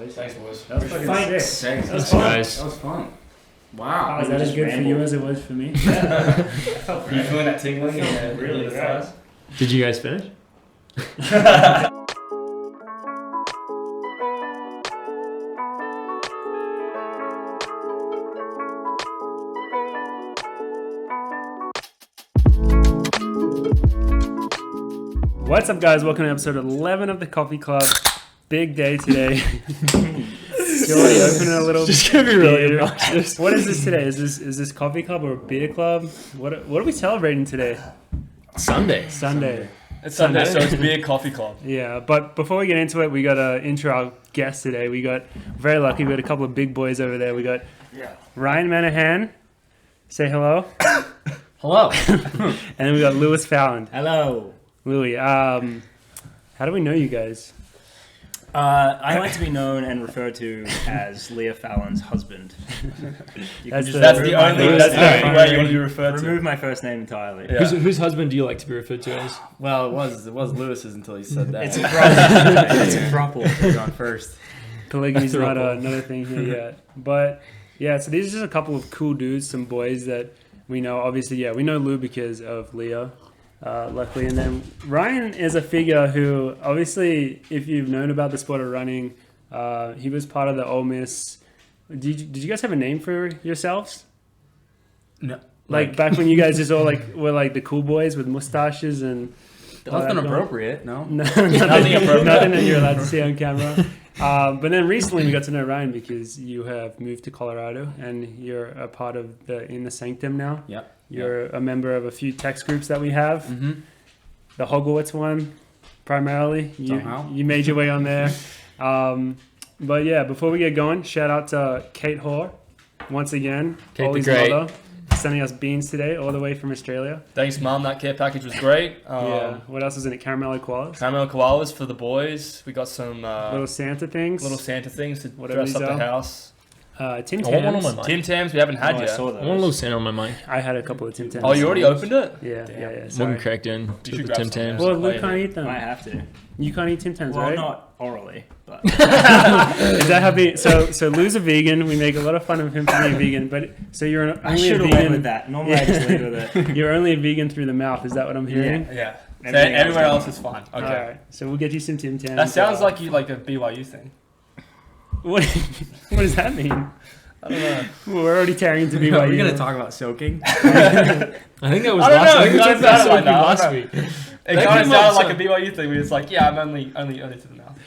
boys. Thanks, boys. That was fucking sick. Thanks, That was fun. guys. That was fun. Wow. Was that as good for you as it was for me? Yeah. Are you feeling that tingling? Yeah, really great. Did you guys finish? What's up, guys? Welcome to episode 11 of the Coffee Club. Big day today. Still already opening a little. Just gonna be really beer. obnoxious. What is this today? Is this coffee club or beer club? What are we celebrating today? Sunday. Sunday. It's Sunday, so it's beer coffee club. Yeah, but before we get into it, we got to intro our guest today. We got very lucky. We got a couple of big boys over there. We got Ryan Manahan. Say hello. Hello. And then we got Lewis Fallands. Hello. Louis, how do we know you guys? I like to be known and referred to as Leah Fallon's husband. That's the only way you want to be referred to. Remove my first name entirely. Yeah. Whose husband do you like to be referred to as? Well, it was Lewis's until he said that. It's a throuple. It's a throuple. on first. Polygamy's not another thing here yet. But yeah, so these are just a couple of cool dudes, some boys that we know. Obviously, yeah, we know Lou because of Leah. Luckily, and then Ryan is a figure who, obviously, if you've known about the sport of running, he was part of the Ole Miss. Did you guys have a name for yourselves? No, like back when you guys just all were like the cool boys with mustaches and nothing appropriate. No, nothing that you're allowed to see on camera. But then recently we got to know Ryan because you have moved to Colorado and you're a part of the In the Sanctum now. Yep. You're a member of a few text groups that we have. Mm-hmm. The Hogwarts one, primarily. Somehow. You made your way on there. But yeah, before we get going, shout out to Kate Hoare once again. Kate Ollie's the Great. mother, sending us beans today all the way from Australia. Thanks, Mum. That care package was great. Yeah. What else is in it? Caramel koalas. Caramel koalas for the boys. We got some Little Santa things. Little Santa things to Whatever dress up these the are. house. Tim I want one on Tams. my mic. Tim Tams we haven't had I yet. saw I want a little Santa on my mic. I had a couple of Tim Tams. Oh, you already opened it? Yeah, Damn. yeah. Welcome Sorry. cracked in You to should the grab Tim some, Tams. yeah. Well, Luke yeah. can't eat them. I have to. You can't eat Tim Tams, Well, right? not orally, but Is that how big? So Lou's a vegan. We make a lot of fun of him for being vegan, but so you're I only a should have went vegan. with that. Normally I just lead with it. You're only a vegan through the mouth. Is that what I'm hearing? Yeah. So Everything everywhere else else is fine. Okay. All right. So we'll get you some Tim Tams. That sounds like you like a BYU thing. What? What does that mean? I don't know. We're already tearing into BYU. We're gonna talk about soaking. I think that was I don't last know, week. it kinda sounded like that. last I don't week. It That kind of came up, sounded like so- a BYU thing where it's like, yeah, I'm only to the mouth.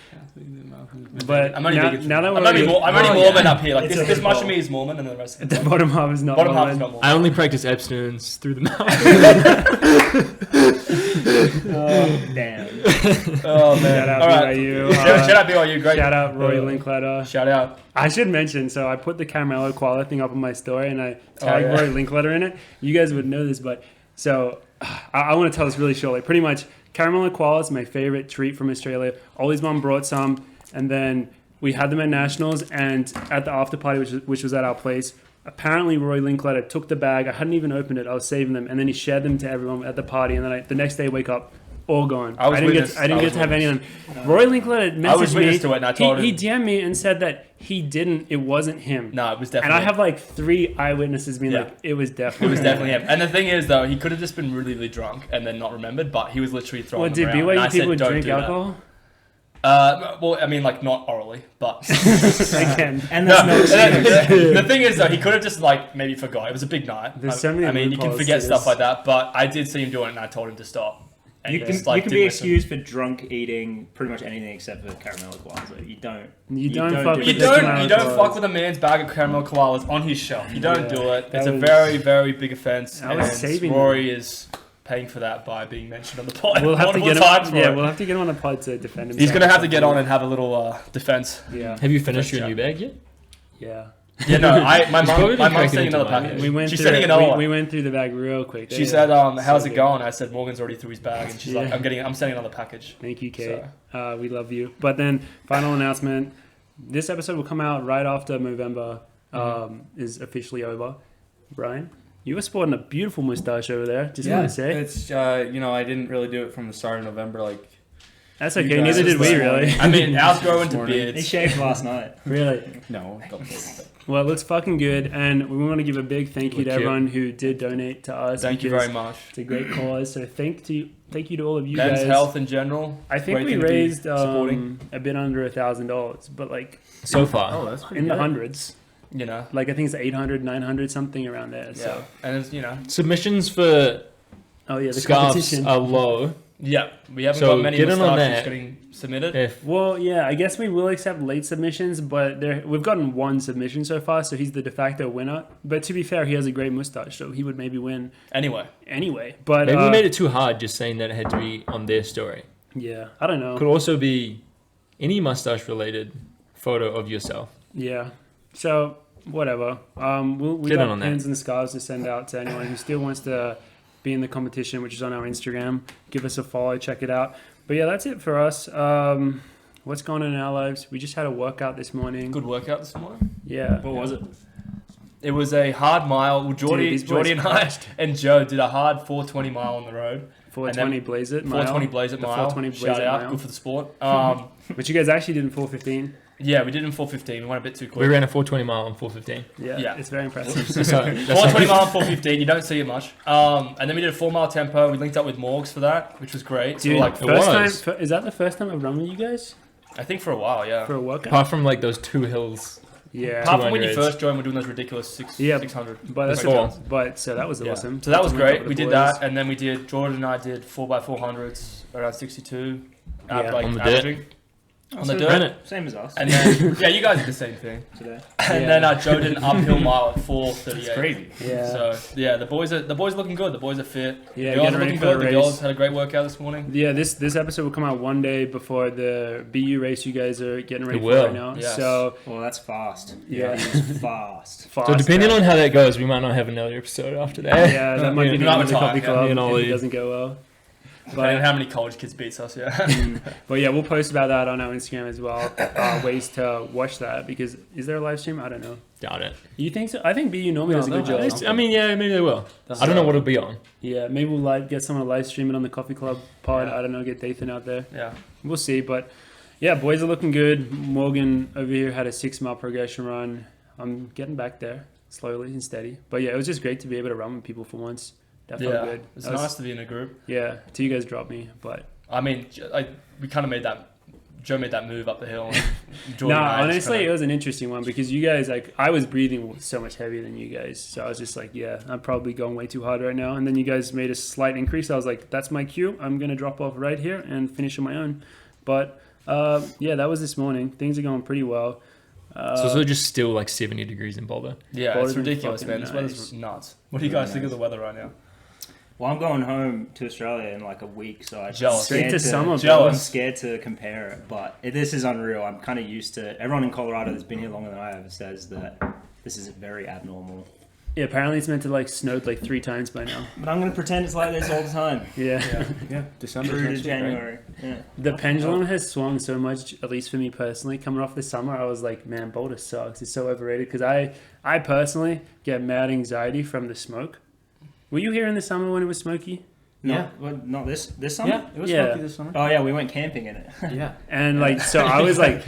But I'm only now, vegan to now the that mouth. we're I'm only Oh, Mormon yeah. up here. Like It's this a much ball. of me is Mormon, and the rest at is the bottom half is not bottom half is Mormon. not I Mormon. only practice abstinence through the mouth. Oh, damn. Oh man! Shout out All right. BYU. Shout out BYU. Great. Shout out Roy Uh, Linkletter. Shout out. I should mention, so I put the Caramello Koala thing up on my story and I tagged yeah. Roy Linkletter in it. You guys would know this, but so I want to tell this really shortly. Pretty much, Caramello Koala is my favorite treat from Australia. Ollie's mom brought some, and then we had them at Nationals and at the after party, which was at our place. Apparently, Roy Linkletter took the bag. I hadn't even opened it. I was saving them, and then he shared them to everyone at the party. And then the next day, wake up, all gone. I was didn't witness. get. I didn't I get was to have any of witness. them. Roy Linkletter I was messaged witness me. to it, and I told he him. DM'd me and said that he didn't. It wasn't him. No, it was And definitely. I have like 3 eyewitnesses being Yeah. like, it was It definitely was definitely him. And the thing is, though, he could have just been really, really drunk and then not remembered, but he was literally throwing Well, did them around. And I BYU said, people "Don't drink do that." alcohol? Well, I mean, like, not orally, but... Again. And No, that's no the thing is, though, he could have just, like, maybe forgot. It was a big night. There's so many I mean, you can loopholes forget to stuff this. like that, but I did see him doing it, and I told him to stop. And You he can, just, like, you can didn't be listen. excused for drunk eating pretty much anything except for caramel koalas. You don't. You don't fuck with You the don't caramel fuck with a man's bag of caramel koalas on his shelf. You don't Yeah, do it. that It's a was- very, very big offence. I was And saving Rory is paying for that by being mentioned on the pod We'll have to multiple get times him. for Yeah, it. we'll have to get him on the pod to defend himself. He's going to have to get on and have a little defence. Yeah. Have you finished your new bag yet? Yeah. Yeah, no, my probably mom, my been mom's cracking sending into another mine. package. We went She's through sending it. another one. We went through the bag real quick. She Yeah. said, "How's So it good. going?" I said, "Morgan's already through his bag," and she's like, Yeah. "I'm sending another package." Thank you, Kate. We love you. But then, final announcement. This episode will come out right after Movember is officially over. Brian, you were sporting a beautiful mustache over there. Just want to say. It's I didn't really do it from the start of November. Like That's You okay. guys Neither did just we, like- really. I mean, ours grow into Morning. He beards. shaved last night. Really. No, don't say that. Well, it looks fucking good, and we want to give a big thank you to Look cute. everyone who did donate to us. Thank you because very much. It's a great cause. So thank you to all of you Men's guys. health in general. I think Great we thing to be raised supporting. a bit under $1,000, but like So far. Oh, that's pretty in the good. hundreds. You know. Like I think it's 800, 900, something around there. Yeah. So And it's, you know. Submissions for oh yeah, the scarves competition. are low. Yeah. We haven't So got many get in on moustaches that. getting submitted. If Well, yeah, I guess we will accept late submissions, but we've gotten one submission so far, so he's the de facto winner. But to be fair, he has a great mustache, so he would maybe win Anyway. anyway. But maybe we made it too hard just saying that it had to be on their story. yeah, I don't know. Could also be any mustache related photo of yourself. Yeah, so whatever. We Get in got on that. pins and scarves to send out to anyone who still wants to be in the competition, which is on our Instagram. Give us a follow, check it out. But yeah, that's it for us. What's going on in our lives? We just had a workout this morning. Good workout this morning. Yeah. What was it? It was a hard mile. Well, Dude, these boys Jordy and I and Joe did a hard 420 mile on the road. 420 Blaze It mile. 420 Blaze It The mile. 420 Blaze Shout It out. mile. Good for the sport. But you guys actually did in 415. Yeah, we did in 415. We went a bit too quick. We ran a 420 mile on 415. Yeah, Yeah. it's very impressive. That's not- that's 420 not- mile and 415. You don't see it much. And then we did a 4 mile tempo. We linked up with Morgs for that, which was great. So Dude, like, it first time, was. is that the first time I've run with you guys I think for a while, yeah. for a workout? Apart from like those 2 hills. Yeah, Apart from when you 200s. first joined, we're doing those ridiculous Yeah. 600. but that's Before. but so that was Yeah. awesome. So that was To link up great. with We the did boys. that, and then we did. Jordan and I did 4x400s around 62. Yeah. Like On the dirt. averaging. On the So- Ran dirt. it. Same as us And then, yeah, you guys did the same thing. today. And Yeah. then Joe did an uphill mile at 4:38. It's crazy. Yeah, So yeah, the boys are looking good. The boys are fit. yeah, the girls getting are ready looking for good. the The race. girls had a great workout this morning. Yeah, this episode will come out one day before the BU race you guys are getting ready It for will. right now. Yes. So Well, that's fast. Yeah. It's fast. fast. So depending on how that goes, we might not have another episode after that. yeah, that might be You the might end of the retire, coffee yeah. club Me and if Ollie. it doesn't go well. Depending on But, how many college kids beats us, yeah. but yeah, we'll post about that on our Instagram as well. Ways to watch that because is there a live stream? I don't know. Doubt it. You think so? I think BU normally No, does a good they'll job. have I mean, yeah, maybe they will. That's I don't know what it'll be on. Yeah, maybe we'll get someone to live stream it on the coffee club pod. Yeah. I don't know, get Dathan out there. Yeah. We'll see, but yeah, boys are looking good. Morgan over here had a 6 mile progression run. I'm getting back there slowly and steady. But yeah, it was just great to be able to run with people for once. That felt Yeah. good. It's That was- nice to be in a group. Yeah, till you guys dropped me, but I mean, we kind of made that. Joe made that move up the hill. And no, Jordan and I just honestly, kinda- it was an interesting one because you guys I was breathing so much heavier than you guys, so I was just like, yeah, I'm probably going way too hard right now. And then you guys made a slight increase. I was like, that's my cue. I'm gonna drop off right here and finish on my own. But yeah, that was this morning. Things are going pretty well. It's also just still like 70 degrees in Boulder. yeah, Bolder's it's been ridiculous, fucking man. This weather's nice. nuts. What do you Very guys think of nice. the weather right now? Well, I'm going home to Australia in like a week, so I'm Jealous. Straight scared to summer, bro. I'm Jealous. scared to compare it, but this is unreal. I'm kind of used to. Everyone in Colorado that's been here longer than I have says that this is very abnormal. Yeah, apparently it's meant to like snow like 3 times by now. But I'm going to pretend it's like this all the time. Yeah. Yeah, December Through to next week, right? January. Yeah. The pendulum has swung so much, at least for me personally. Coming off the summer, I was like, man, Boulder sucks. It's so overrated because I personally get mad anxiety from the smoke. Were you here in the summer when it was smoky? No, not this summer. Yeah, it was Yeah. smoky this summer. Oh yeah, we went camping in it. Yeah. And like, so I was like,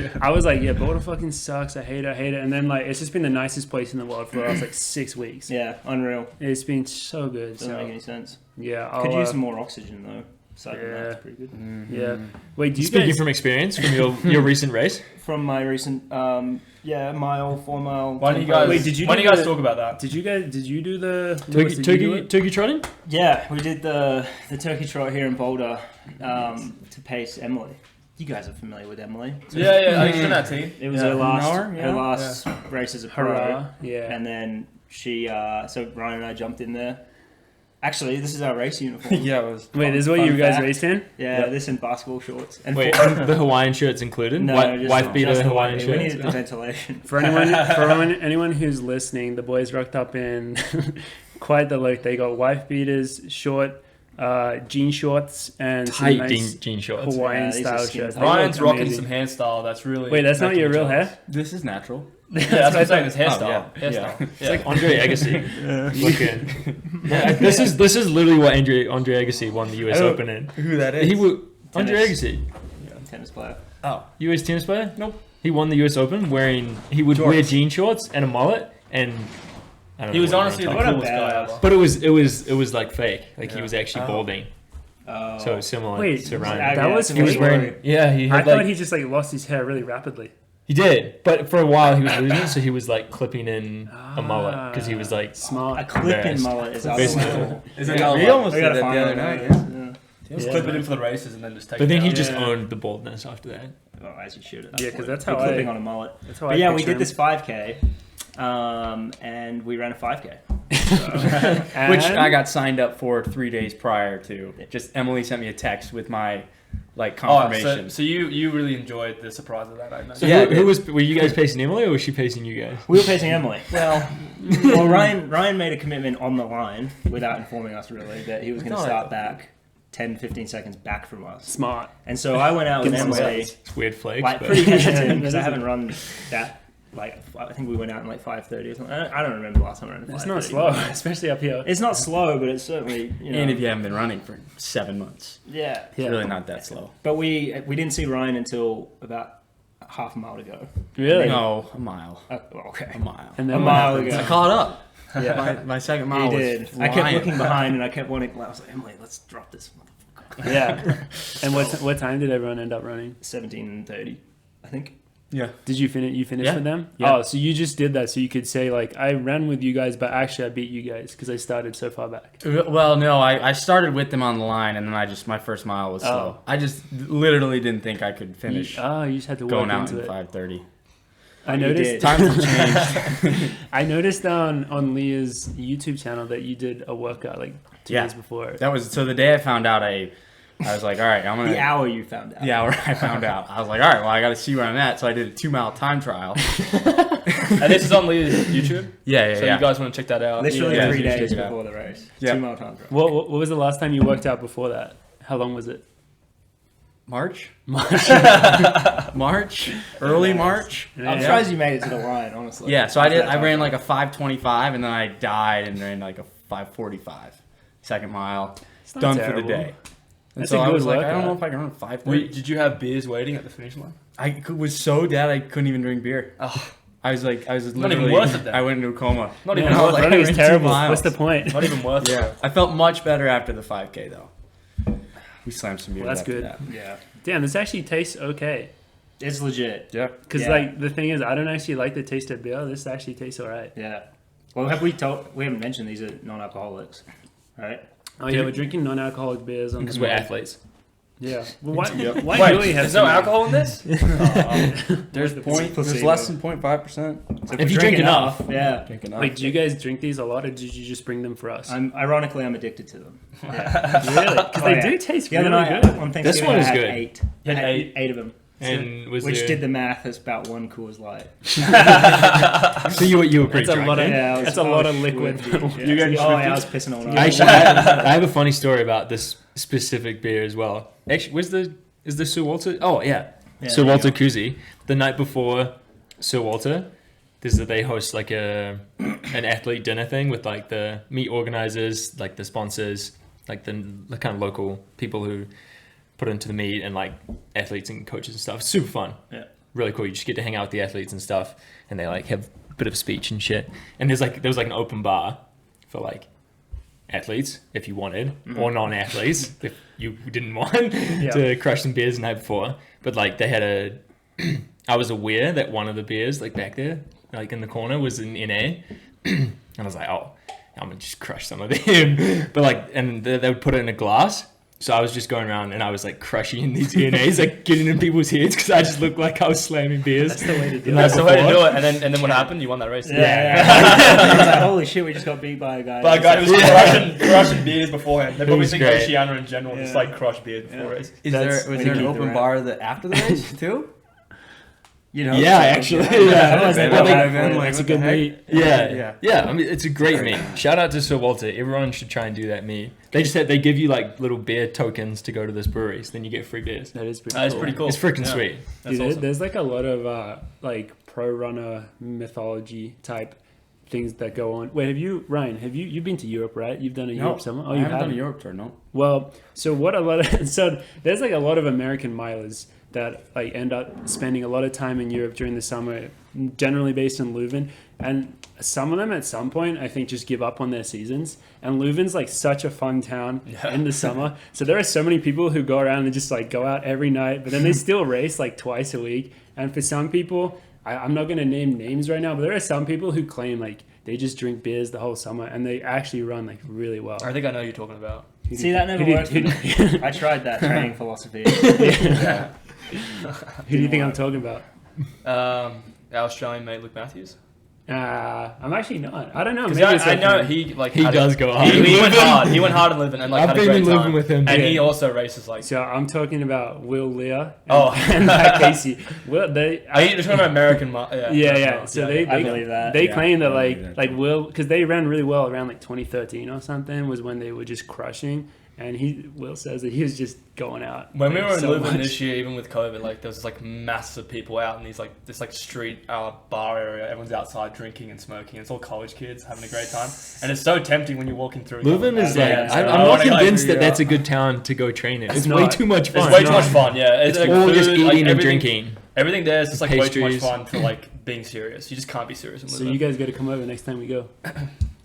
yeah, Boulder fucking sucks. I hate it. And then like, it's just been the nicest place in the world for the last like 6 weeks. Yeah, unreal. It's been so good. Doesn't make So any sense. yeah, Could I'll, use some more oxygen though. Aside from that, Yeah. it's pretty good. yeah. Wait, do you Speaking guys? from experience, from your recent race, From my recent, mile, 4 mile. Why don't you tempo. guys? Wait, did you Why don't do you guys the- talk about that? Did you do the Lewis, did you do it? turkey trotting? Yeah, we did the turkey trot here in Boulder to pace Emily. You guys are familiar with Emily. Yeah, I on that team. It was Yeah. her last Know her, yeah. race as a pro. Hurrah! Yeah. And then she, so Ryan and I jumped in there. Actually, this is our race uniform. Yeah, it was. Wait, this is what Fun you guys fact. raced in? Yeah, Yep. this in basketball shorts. And Wait, for- the Hawaiian shirts included? no, just, Wife beater just the Hawaiian white- shirts? We needed the ventilation. For anyone who's listening, the boys rocked up in quite the look. They got wife beaters, short jean shorts, and some Tight nice jean shorts. Hawaiian Yeah, these are style skin shirts. tight. They Ryan's look rocking amazing. some hairstyle that's really. Wait, that's not making your me real jealous. hair? This is natural. Yeah, that's what I'm saying. It's hairstyle. Oh, yeah. Hairstyle. It's like Andre Agassi. Looking. Yeah, this is literally what Andre Agassi won the US I don't- Open in. Who that He would Andre Tennis. Agassi. tennis player. Oh. US tennis player? Nope. He won the US Open he would wear jean shorts and a mullet, and I don't He know was what honestly the you What a wanna coolest guy badass. ever. But it was like fake. Like he was actually balding. Oh. So similar Wait, to I Ryan. that was it's a He was fake? wearing yeah, he I had thought like he just like lost his hair really rapidly. he did. But for a while he was losing it, so he was like clipping in a mullet because he was like A Smart. clip-in Embarrassed. mullet is out Basically. the level. Isn't Yeah, we almost we did gotta that find the other one night. of those, He was Yeah. clipping in for the races and then just take But it then he out. just Yeah. owned the baldness after that. Oh, as you should. Yeah, 'cause that's You're how I- clipping on a mullet. That's how But I yeah, we picture did this him. 5K, and we ran a 5K. Which And- I got signed up for 3 days prior to. Just Emily sent me a text with my Oh, confirmation. so you really enjoyed the surprise of that, I know. So Yeah, who were you guys pacing Emily or was she pacing you guys? We were pacing Emily. Well, Ryan made a commitment on the line without informing us really that he was going to start back 10, 15 seconds back from us. Smart. And so I went out with Give him some Emily, It's weird flex, like but pretty hesitant because I haven't run that. Like I think we went out in like 5:30 or something. I don't remember the last time I ran. At It's 5:30. not slow, especially up here. It's not slow, but it's certainly and if you haven't been running for 7 months, yeah. it's really not that slow. But we didn't see Ryan until about half a mile to go. Really? No, a mile. Okay. A mile. And A then mile what ago. I caught up. Yeah. My second He mile did. was I kept flying. looking behind and I kept wanting. I was like, Emily, let's drop this motherfucker. Yeah. And what time did everyone end up running? 17:30, I think. Yeah. Did you finish? You finished Yeah. with them? Yeah. Oh, so you just did that so you could say like I ran with you guys, but actually I beat you guys because I started so far back. Well, no, I started with them on the line, and then my first mile was slow. I just literally didn't think I could finish You just had to work going out into in it. 5:30. I You noticed. did. Times have changed. I noticed on Leah's YouTube channel that you did a workout like 2 Yeah. days before. That was so the day I found out. I was like, all right, I'm gonna. The hour you found out. The hour I found out, I was like, all right, well, I got to see where I'm at. So I did a 2-mile time trial. And this is on Leah's YouTube, Yeah, so you guys want to check that out. Literally Yeah, 3 you should days check it out. before the race. Yeah. 2 mile time trial. What was the last time you worked out before that? How long was it? March, early March. I'm Yeah. surprised you made it to the line, honestly. Yeah, so I After did. that I time ran trial. like a 5:25, and then I died and ran like a 5:45. Second mile, not done for terrible. the day. And That's so a I good was like, I workout. don't know if I can run 5:30. Wait, did you have beers waiting at the finish line? Was so dead I couldn't even drink beer. Oh, I was Not even literally. worth it then. I went into a coma. not Yeah, even I was worth like, it. running I is ran 2 terrible. miles. What's the point? Not even worth Yeah, it. I felt much better after the 5K though. We slammed some beers. Well, that's after good. That. Yeah. Damn, this actually tastes okay. It's legit. Yeah. Because Yeah. like the thing is, I don't actually like the taste of beer. This actually tastes alright. Yeah. Well, we haven't mentioned these are non-alcoholics, right? Oh yeah, we're drinking non-alcoholic beers on because we're athletes. Yeah. Well, why Wait, Julie has there's no some- alcohol in this? There's placebo. less than 0.5%. So If you drink enough. yeah. Drink enough. Like, do you guys drink these a lot, or did you just bring them for us? Ironically, I'm addicted to them. Really? Because Oh, they yeah. do taste The other really night good. on Thanksgiving, one I is had good. 8. You had I had eight? eight of them. And was Which there, did the math. It's about 1 Coors Light. so you were pretty That's a drunk. lot of- then? Yeah, That's a lot of liquid. You getting I was pissing all night. Actually, I have a funny story about this specific beer as well. Actually, is the Sir Walter? Oh yeah, Yeah, Sir there Walter you Kuzi. The night before Sir Walter, they host like an athlete dinner thing with like the meet organizers, like the sponsors, like the kind of local people who put into the meet, and like athletes and coaches and stuff. Super fun. Yeah. Really cool. You just get to hang out with the athletes and stuff, and they like have a bit of a speech and shit. And there was like an open bar for like athletes if you wanted, or non-athletes if you didn't want to crush some beers the night before. But like they had I was aware that one of the beers like back there, like in the corner, was an NA, and I was like, oh, I'm gonna just crush some of them. But like, and they would put it in a glass. So I was just going around and I was like crushing these NAs, like getting in people's heads because I just looked like I was slamming beers. That's the way to do That's it. the way to do it. And then what happened? You won that race. Yeah. It's like, holy shit, we just got beat by a guy. But a guy who was crushing beers beforehand. They probably was think great. Oceania in general just Yeah. like crush beers before race. Was That's there way to an keep open the bar after the race too? You know, Yeah, actually. Yeah, Yeah. that Well, was they- like, It's a good meet. Yeah. I mean, it's a great meet. Shout out to Sir Walter. Everyone should try and do that meet. They give you like little beer tokens to go to this brewery, so then you get free beers. That is pretty That's cool. pretty cool. It's freaking Yeah. sweet. That's Dude, awesome. there's like a lot of like pro runner mythology type things that go on. Wait, you've been to Europe, right? You've done a Europe summer? Oh, I you haven't done a haven't? Europe tour, no. Well, so what a lot of so there's like a lot of American milers that like end up spending a lot of time in Europe during the summer, generally based in Leuven, and some of them at some point I think just give up on their seasons. And Leuven's like such a fun town in the summer, so there are so many people who go around and just like go out every night, but then they still race like twice a week. And for some people, I'm not going to name names right now, but there are some people who claim like they just drink beers the whole summer and they actually run like really well. I think I know who you're talking about. See, that never worked for me. I tried that training philosophy. Yeah. Who do you think I'm talking about? Our Australian mate Luke Matthews. I'm actually not. I don't know. Because Maybe it's I like know he like He had does a, go hard. He went hard. He went hard in Leuven and like I've had a been great in Leuven time. with him. And Yeah. he also races like. So I'm talking about Will Lear and, Oh. and Matt Casey. Will they? You're talking about American. Yeah. So they I believe that. They Yeah, claim that I believe that like too. Will, because they ran really well around like 2013 or something was when they were just crushing. And Will says that he was just going out. When we like, were in so Leuven much. this year, even with COVID, like there was like massive people out in these like this like street bar area. Everyone's outside drinking and smoking. It's all college kids having a great time, and it's so tempting when you're walking through. Leuven is like, Yeah, I'm I not wanna, like, convinced that figure that's a out- good town to go train in. It's It's way not. too much fun. It's way too not. much fun. Yeah, It's like all food, just eating like, and everything- drinking. Everything there is just like way too much Pastries. fun for like being serious. You just can't be serious in So Leuven. you guys got to come over next time we go.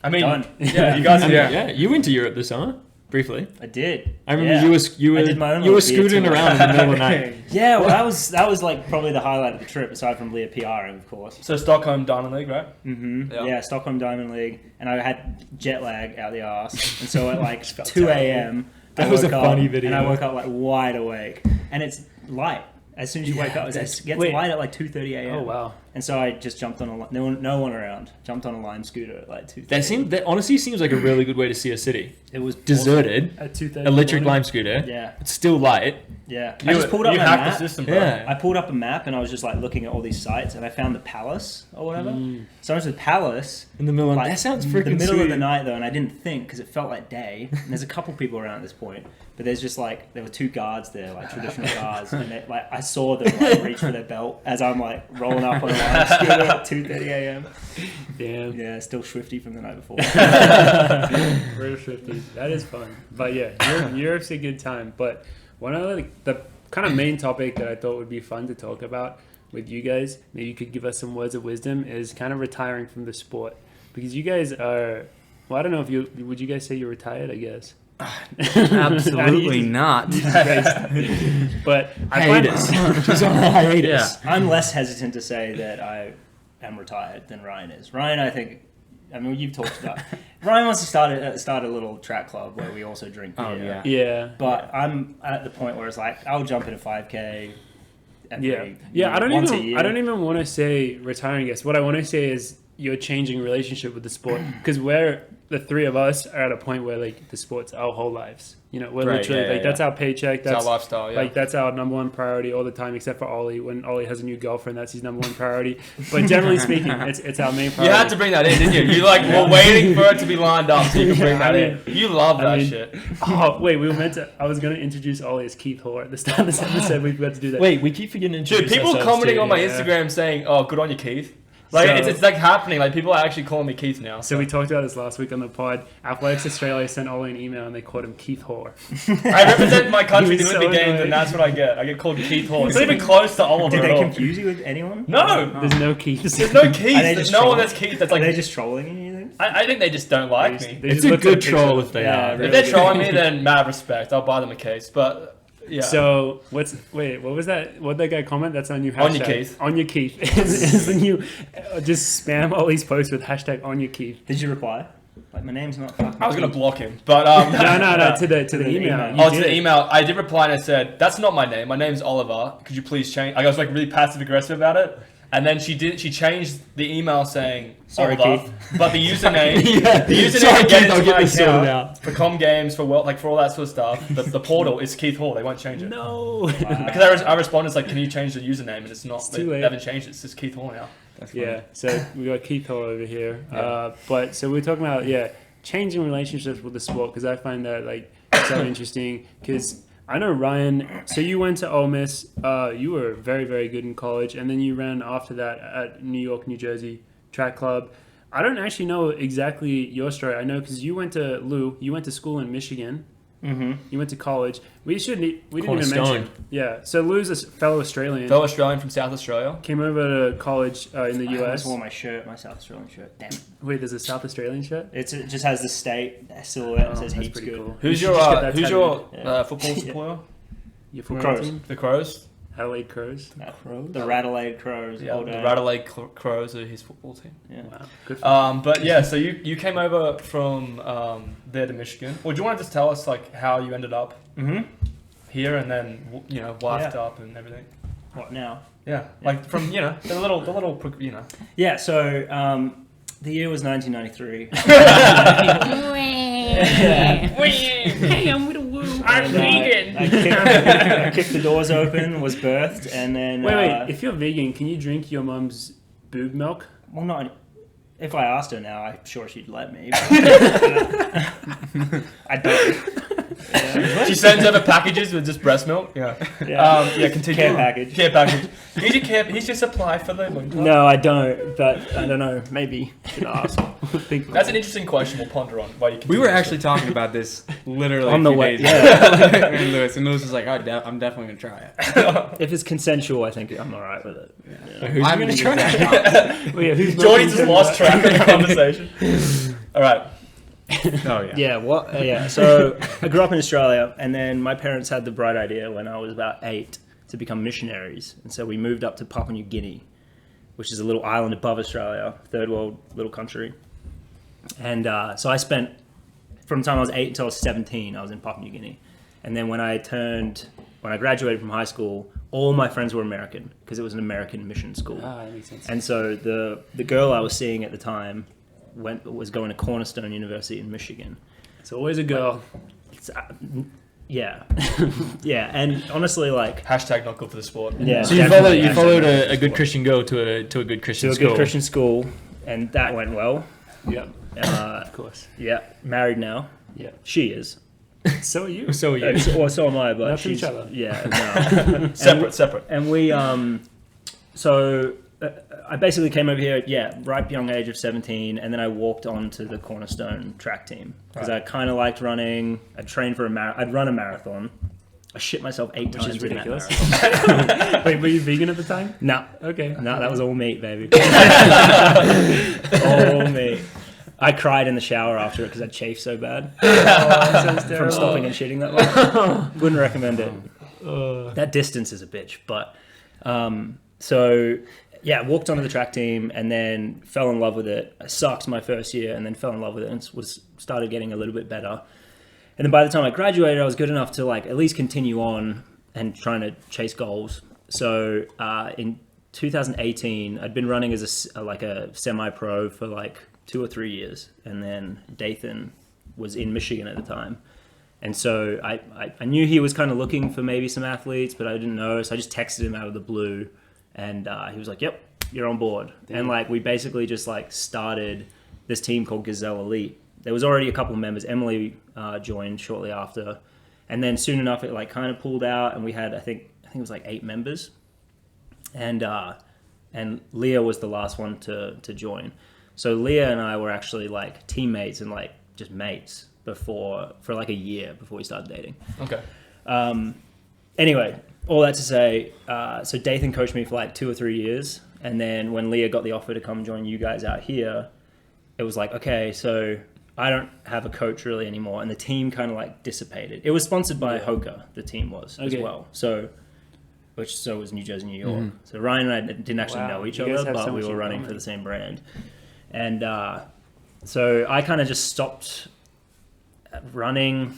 I mean, Done. yeah, you guys. I mean, Yeah. yeah, you went to Europe this summer briefly. I did. I remember Yeah. you I did my own were little beer scooting tour. around in the middle of the night. Yeah, well, that was like probably the highlight of the trip, aside from Leah PRing, of course. So Stockholm Diamond League, right? Yeah. Yeah. Stockholm Diamond League, and I had jet lag out the arse, and so at like Felt 2 terrible. a.m. That I was a woke up, funny video. and I woke up like wide awake, and it's light. As soon as you wake up, it gets wait. light at like 2:30 a.m. Oh wow. And so I just jumped on no one around. Jumped on a Lime scooter at like 2:30. That honestly seems like a really good way to see a city. It was Deserted, At 2:30. electric lime scooter. Yeah, It's still light. yeah. You, I just pulled up you my hacked map. the system, bro. Yeah. I pulled up a map and I was just like looking at all these sites, and I found the Palace or whatever. Mm. So I went to the Palace. In the middle of Like, that sounds the freaking middle sweet. of the night though, and I didn't think because it felt like day. And there's a couple people around at this point, but there's just like there were two guards there, like traditional guards, and they, like I saw them like reach for their belt as I'm like rolling up on a Lime scooter at 2:30 a.m. Damn. Yeah, still swifty from the night before. Real shifty. That is fun. But yeah, Europe's a good time. But one of the kind of main topic that I thought would be fun to talk about with you guys, maybe you could give us some words of wisdom, is kind of retiring from the sport. Because you guys are, well, I don't know if would you guys say you're retired, I guess? Absolutely not. But I find Hiatus. She's on a hiatus. I'm less hesitant to say that I am retired than Ryan is. Ryan, I mean, you've talked about. Ryan wants to start a little track club where we also drink beer. Oh, yeah. Yeah. But I'm at the point where it's like I'll jump in a 5K. Yeah. I don't once a even. year. I don't even want to say retiring. I guess what I want to say is you're changing relationship with the sport because the three of us are at a point where like the sport's our whole lives. You know, we're Right, literally yeah, like yeah, that's our paycheck. It's our That's lifestyle, yeah. like that's our number one priority all the time, except for Ollie. When Ollie has a new girlfriend, that's his number one priority. But generally speaking, it's our main You priority. had to bring that in, didn't you? You like were waiting for it to be lined up so you could bring Yeah, that I in. You love that I mean, shit. Oh wait, we were meant to. I was going to introduce Ollie as Keith Hoare at the start of this episode. We forgot to do that. Wait, we keep forgetting to Dude, introduce people ourselves commenting too. on my yeah. Instagram saying, "Oh, good on you, Keith." Like So- it's like happening. Like people are actually calling me Keith now. So we talked about this last week on the pod. Athletics Australia sent Ollie an email and they called him Keith Hoare. I represent my country in He the was Olympic so Games, annoyed. and that's what I get. I get called Keith Hall. It's not even close to Oliver Did at they all. confuse you with anyone? No, There's no Keiths. there's no Keith. Are they There's just no one trolling? that's Keith. That's Are they like. just trolling you? You think? I think they just don't like me. They It's just a looked at good picture. troll if they Yeah, are. really. If they're trolling me, then mad respect. I'll buy them a case. But yeah. So what was that? What that guy comment? That's our new hashtag. On your Keith. On your Keith is the new. Just spam all these posts with hashtag on your Keith. Did you reply? Like my name's not. Fucking I was gonna Keith. block him, but No, to the email. email. You Oh, to did. the email. I did reply and I said, "That's not my name. My name's Oliver. Could you please change?" I was like really passive aggressive about it, and then she changed the email saying Sorry, Oliver, Keith. but the username, Yeah. the username Sorry, to get Keith, I'll into get my this sorted account out. for com games for all that sort of stuff. The portal is Keith Hall. They won't change it. No. Because I responded it's like, "Can you change the username?" And it's not. It's too they late. haven't changed it. It's just Keith Hall now. Yeah. So we got Keith Hall over here. Yeah. But so we're talking about changing relationships with the sport because I find that like so interesting because. I know Ryan. So you went to Ole Miss. You were very, very good in college, and then you ran after that at New York, New Jersey track club. I don't actually know exactly your story. I know because you went to Lou. You went to school in Michigan, Mm-hmm. You went to college. We didn't even Cornerstone. mention. Yeah. So Lou's a fellow Australian. Fellow Australian from South Australia. Came over to college in the I US. just wore my shirt, my South Australian shirt. Damn. Wait, there's a South Australian shirt? It just has the state silhouette and Oh, says that's heaps pretty good. cool. Who's You your should just get that tattooed. football supporter? Your football Crows. team? The Crows. Adelaide Crows. The Radelaide Crows. Yeah, all the day. Radelaide Crows are his football team. Yeah. Wow. Good for But yeah, so you came over from there to Michigan. Well, do you want to just tell us like how you ended up Mm-hmm. here and then wifed up and everything? What now? Yeah, like from the little Yeah, so the year was 1993. Hey, I'm with a woo. I'm And, vegan. I kicked the doors open, was birthed, and then... Wait. If you're vegan, can you drink your mum's boob milk? Well, not... If I asked her now, I'm sure she'd let me. I don't. She sends over packages with just breast milk. Yeah. Continue. Care package. Care package. Here's your supply for the winter. No, I don't. But I don't know. Maybe should ask. That's an interesting question. We'll ponder on. While you We continue were this. actually talking about this literally On a the few way, days yeah. ago. And Lewis was like, I'm definitely gonna try it. If it's consensual, I think I'm all right with it. Who's I'm gonna gonna try? Wait, who's Jordan just lost track of the conversation. All right. Oh yeah. Yeah, yeah. So I grew up in Australia, and then my parents had the bright idea when I was about 8 to become missionaries, and so we moved up to Papua New Guinea, which is a little island above Australia, third world little country. And so I spent from the time I was 8 until I was 17, I was in Papua New Guinea, and then when I graduated from high school, all my friends were American because it was an American mission school. Ah, that makes sense. And so the girl I was seeing at the time was going to Cornerstone University in Michigan. It's always a girl. It's, yeah, yeah, and honestly, like, Hashtag not good for the sport. yeah. So you followed a good Christian girl to a good Christian to a school. good Christian school, and that went well. Yeah, Uh, of course. yeah, married now. Yeah. She is. So are you. So you. Or so am I, but Not to she's each other. Yeah, no. Separate. And we I basically came over here, ripe young age of 17, and then I walked on to the Cornerstone track team because I kind of liked running. I'd trained for I'd run a marathon. I shit myself 8 times. Which is in that ridiculous. marathon. Wait, were you vegan at the time? No, Okay. no, that was all meat, baby. All meat. I cried in the shower after it because I chafed so bad from stopping and shitting that much. Wouldn't recommend it. That distance is a bitch, but walked onto the track team and then fell in love with it. I sucked my first year and then fell in love with it and started getting a little bit better. And then by the time I graduated, I was good enough to like at least continue on and trying to chase goals. So in 2018, I'd been running as a semi-pro for like 2 or 3 years, and then Dathan was in Michigan at the time. And so I knew he was kind of looking for maybe some athletes, but I didn't know. So I just texted him out of the blue, and he was like, "Yep, you're on board." Damn. And like we basically just like started this team called Gazelle Elite. There was already a couple of members. Emily joined shortly after, and then soon enough it like kind of pulled out, and we had I think it was like 8 members, and Leah was the last one to join. So Leah and I were actually like teammates and like just mates for like a year before we started dating. Okay. Anyway, all that to say, so Dathan coached me for like 2 or 3 years, and then when Leah got the offer to come join you guys out here, it was like, okay, so I don't have a coach really anymore, and the team kind of like dissipated. It was sponsored by Hoka, the team was as well. So was New Jersey, New York. Mm-hmm. So Ryan and I didn't actually know each You guys other, have but so we much were in running common. for the same brand. And so I kind of just stopped running.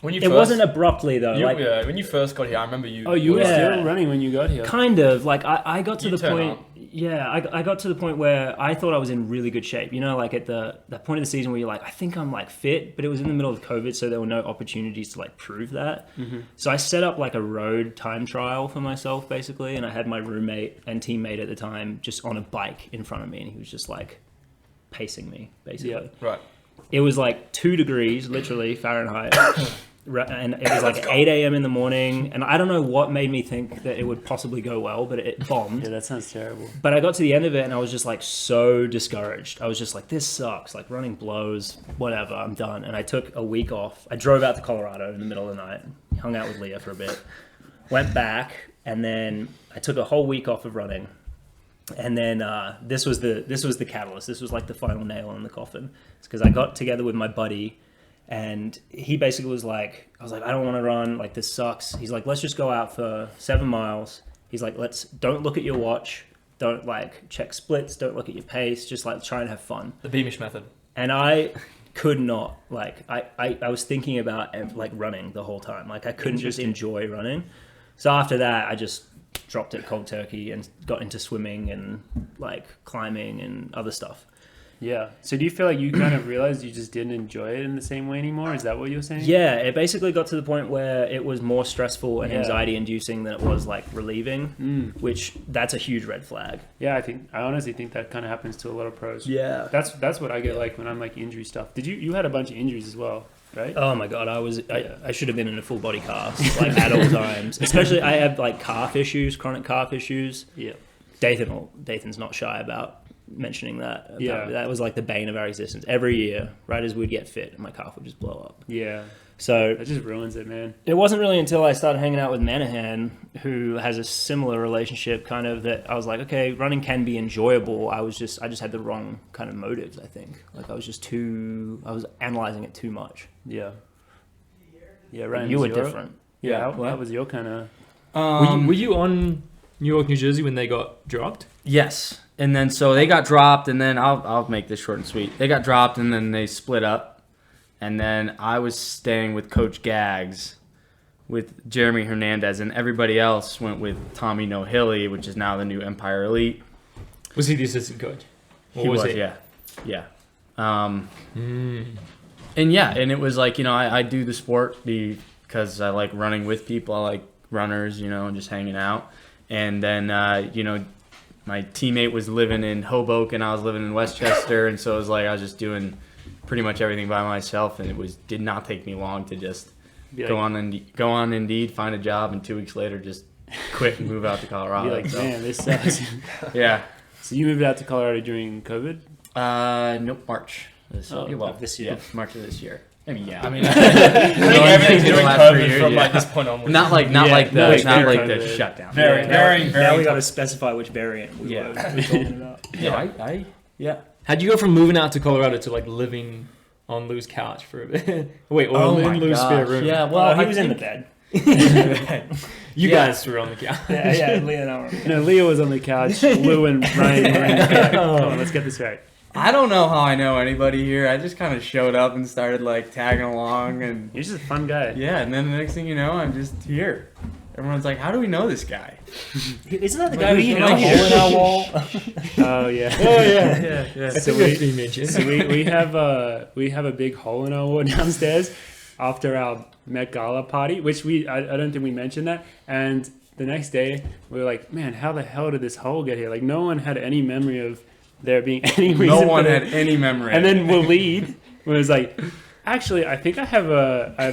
When you It wasn't abruptly though. when you first got here, I remember you. Oh, you were Yeah. still running when you got here. Kind of like I got to You the turn point. up. Yeah, I got to the point where I thought I was in really good shape. You know, like at that point of the season where you're like, I think I'm like fit, but it was in the middle of COVID, so there were no opportunities to like prove that. Mm-hmm. So I set up like a road time trial for myself basically, and I had my roommate and teammate at the time just on a bike in front of me, and he was just like pacing me basically. Yeah. Right. It was like 2 degrees, literally Fahrenheit. and it was like 8 a.m. in the morning, and I don't know what made me think that it would possibly go well, but it bombed. Yeah, that sounds terrible. But I got to the end of it, and I was just like so discouraged. I was just like, this sucks. Like running blows. Whatever, I'm done. And I took a week off. I drove out to Colorado in the middle of the night, hung out with Leah for a bit, went back, and then I took a whole week off of running. And then this was the catalyst. This was like the final nail in the coffin. It's because I got together with my buddy, and he basically was like, I was like, I don't want to run. Like, this sucks. He's like, let's just go out for 7 miles. He's like, don't look at your watch. Don't like check splits. Don't look at your pace. Just like try and have fun. The Beamish method. And I could not, like, I was thinking about like running the whole time. Like, I couldn't just enjoy running. So after that, I just dropped it cold turkey and got into swimming and like climbing and other stuff. Yeah. So do you feel like you kind of realized you just didn't enjoy it in the same way anymore? Is that what you were saying? Yeah, it basically got to the point where it was more stressful and anxiety inducing than it was like relieving, which that's a huge red flag. Yeah, I honestly think that kind of happens to a lot of pros. Yeah. That's what I get like when I'm like injury stuff. You had a bunch of injuries as well, right? Oh my God, I should have been in a full body cast like at all times. Especially I have like calf issues, chronic calf issues. Yeah. Dathan's not shy about mentioning that. Yeah. That was like the bane of our existence. Every year, right as we'd get fit, my calf would just blow up. Yeah. So That just ruins it, man. it wasn't really until I started hanging out with Manahan, who has a similar relationship, kind of, that I was like, okay, running can be enjoyable. I just had the wrong kind of motives, I think. Like I was analyzing it too much. Yeah. Yeah, right. You were different. Yeah, Yeah, how was your kind of... Were you on New York, New Jersey when they got dropped? Yes. And then so they got dropped, and then I'll make this short and sweet. They got dropped, and then they split up. And then I was staying with Coach Gags with Jeremy Hernandez, and everybody else went with Tommy Nohilly, which is now the new Empire Elite. Was he the assistant coach? Or He was, it? yeah. And yeah, and it was like, I do the sport because I like running with people. I like runners, and just hanging out. And then, my teammate was living in Hoboken, I was living in Westchester, and so it was like I was just doing pretty much everything by myself, and it did not take me long to just go on Indeed, find a job, and 2 weeks later just quit and move out to Colorado. Be like, man, this sucks. Yeah. So you moved out to Colorado during COVID? Nope, March. This year. Yeah. March of this year. I mean, yeah. I mean, I think everything's during COVID from like this point onwards. Not like the shutdown. Very. Now we got to specify which variant we're talking about. Yeah. How'd you go from moving out to Colorado to like living on Lou's couch for a bit? Wait, or Oh in my Lou's spare gosh. room? Yeah, Well, he I was in the think- bed. You guys were on the couch. Yeah, Leah and I were. No, Leo was on the couch. Lou and Ryan were in the bed. Come on, let's get this right. I don't know how I know anybody here. I just kind of showed up and started like tagging along, and You're just a fun guy. yeah, and then the next thing you know, I'm just here. Everyone's like, "How do we know this guy?" Isn't that the What guy do who you hit know a hole here? in our wall? Oh, yeah. Yeah. So we have a big hole in our wall downstairs after our Met Gala party, which I don't think we mentioned that. And the next day we were like, man, how the hell did this hole get here? Like no one had any memory of there being any reason. No one for had that. any memory. And then Waleed was like, actually, I think I have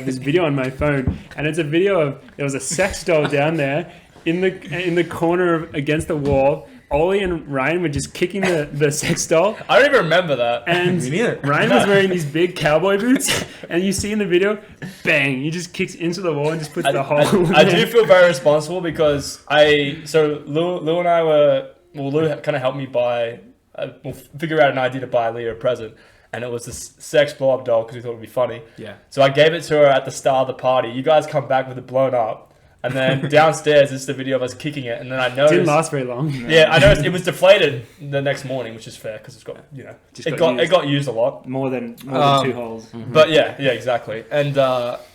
this video on my phone, and it's a video of there was a sex doll down there in the corner against the wall. Ollie and Ryan were just kicking the sex doll. I don't even remember that. And Me neither. Ryan was wearing these big cowboy boots, and you see in the video, bang, he just kicks into the wall and just puts the hole. I do feel very responsible because Lou and I Lou kind of helped me figure out an idea to buy Leah a present, and it was this sex blow up doll because we thought it would be funny. Yeah. So I gave it to her at the start of the party. You guys come back with it blown up. And then downstairs is the video of us kicking it, and then I noticed Didn't last very long. Yeah, I noticed it was deflated the next morning, which is fair because it's got it got used a lot. More than 2 holes. But yeah, exactly. And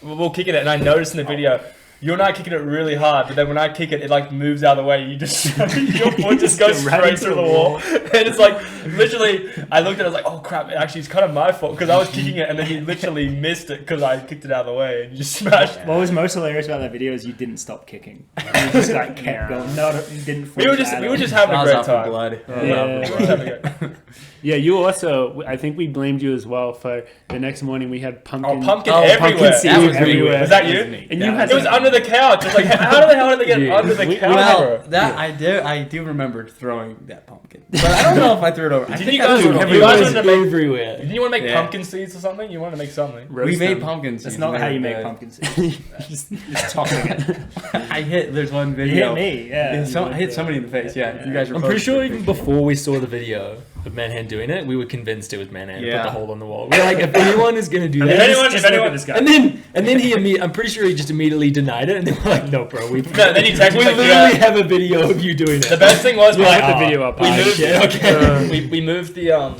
we're kicking it, and I noticed in the video, you're not kicking it really hard, but then when I kick it, it like moves out of the way. You just your foot just goes straight through the wall, and it's like literally. I looked at it, I was like, oh crap! Actually, it's kind of my fault because I was kicking it, and then he literally missed it because I kicked it out of the way, and you just smashed. What was most hilarious about that video is you didn't stop kicking. You just like kept going. No, you didn't. We were just having a I was great off time. of blood. Yeah. Yeah, you also. I think we blamed you as well for the next morning we had pumpkin. Pumpkin Oh, everywhere. pumpkin seeds That was everywhere. Was that That you? was me. And That you had It was under the couch. It's like, how the hell did they get Yeah. under the couch, Well, bro? that I do remember throwing that pumpkin, but I don't know if I threw it over. I Did think you I guys- threw it you over. It guys was wanted to make- everywhere. Didn't you want to make Yeah. pumpkin seeds or something? You wanted to make something. Roast We made them. pumpkin seeds. That's not They how were you make good. pumpkin seeds. just tossing it. I hit. There's one You video. hit me, yeah. I hit somebody in the face. Yeah, you guys were. I'm both pretty sure pretty even before we saw the video of Manhand doing it, we were convinced it was Manhand. Put Yeah. the hole on the wall. We're like, if anyone is gonna do If that, anyone- Just if look anyone- at this guy. and then I'm pretty sure he just immediately denied it, and then we're like, no, bro, we No, then you text me we like, literally yeah. have a video of you doing it. The best thing was We'll like, put the video up. We Ah, moved. shit, okay. We moved the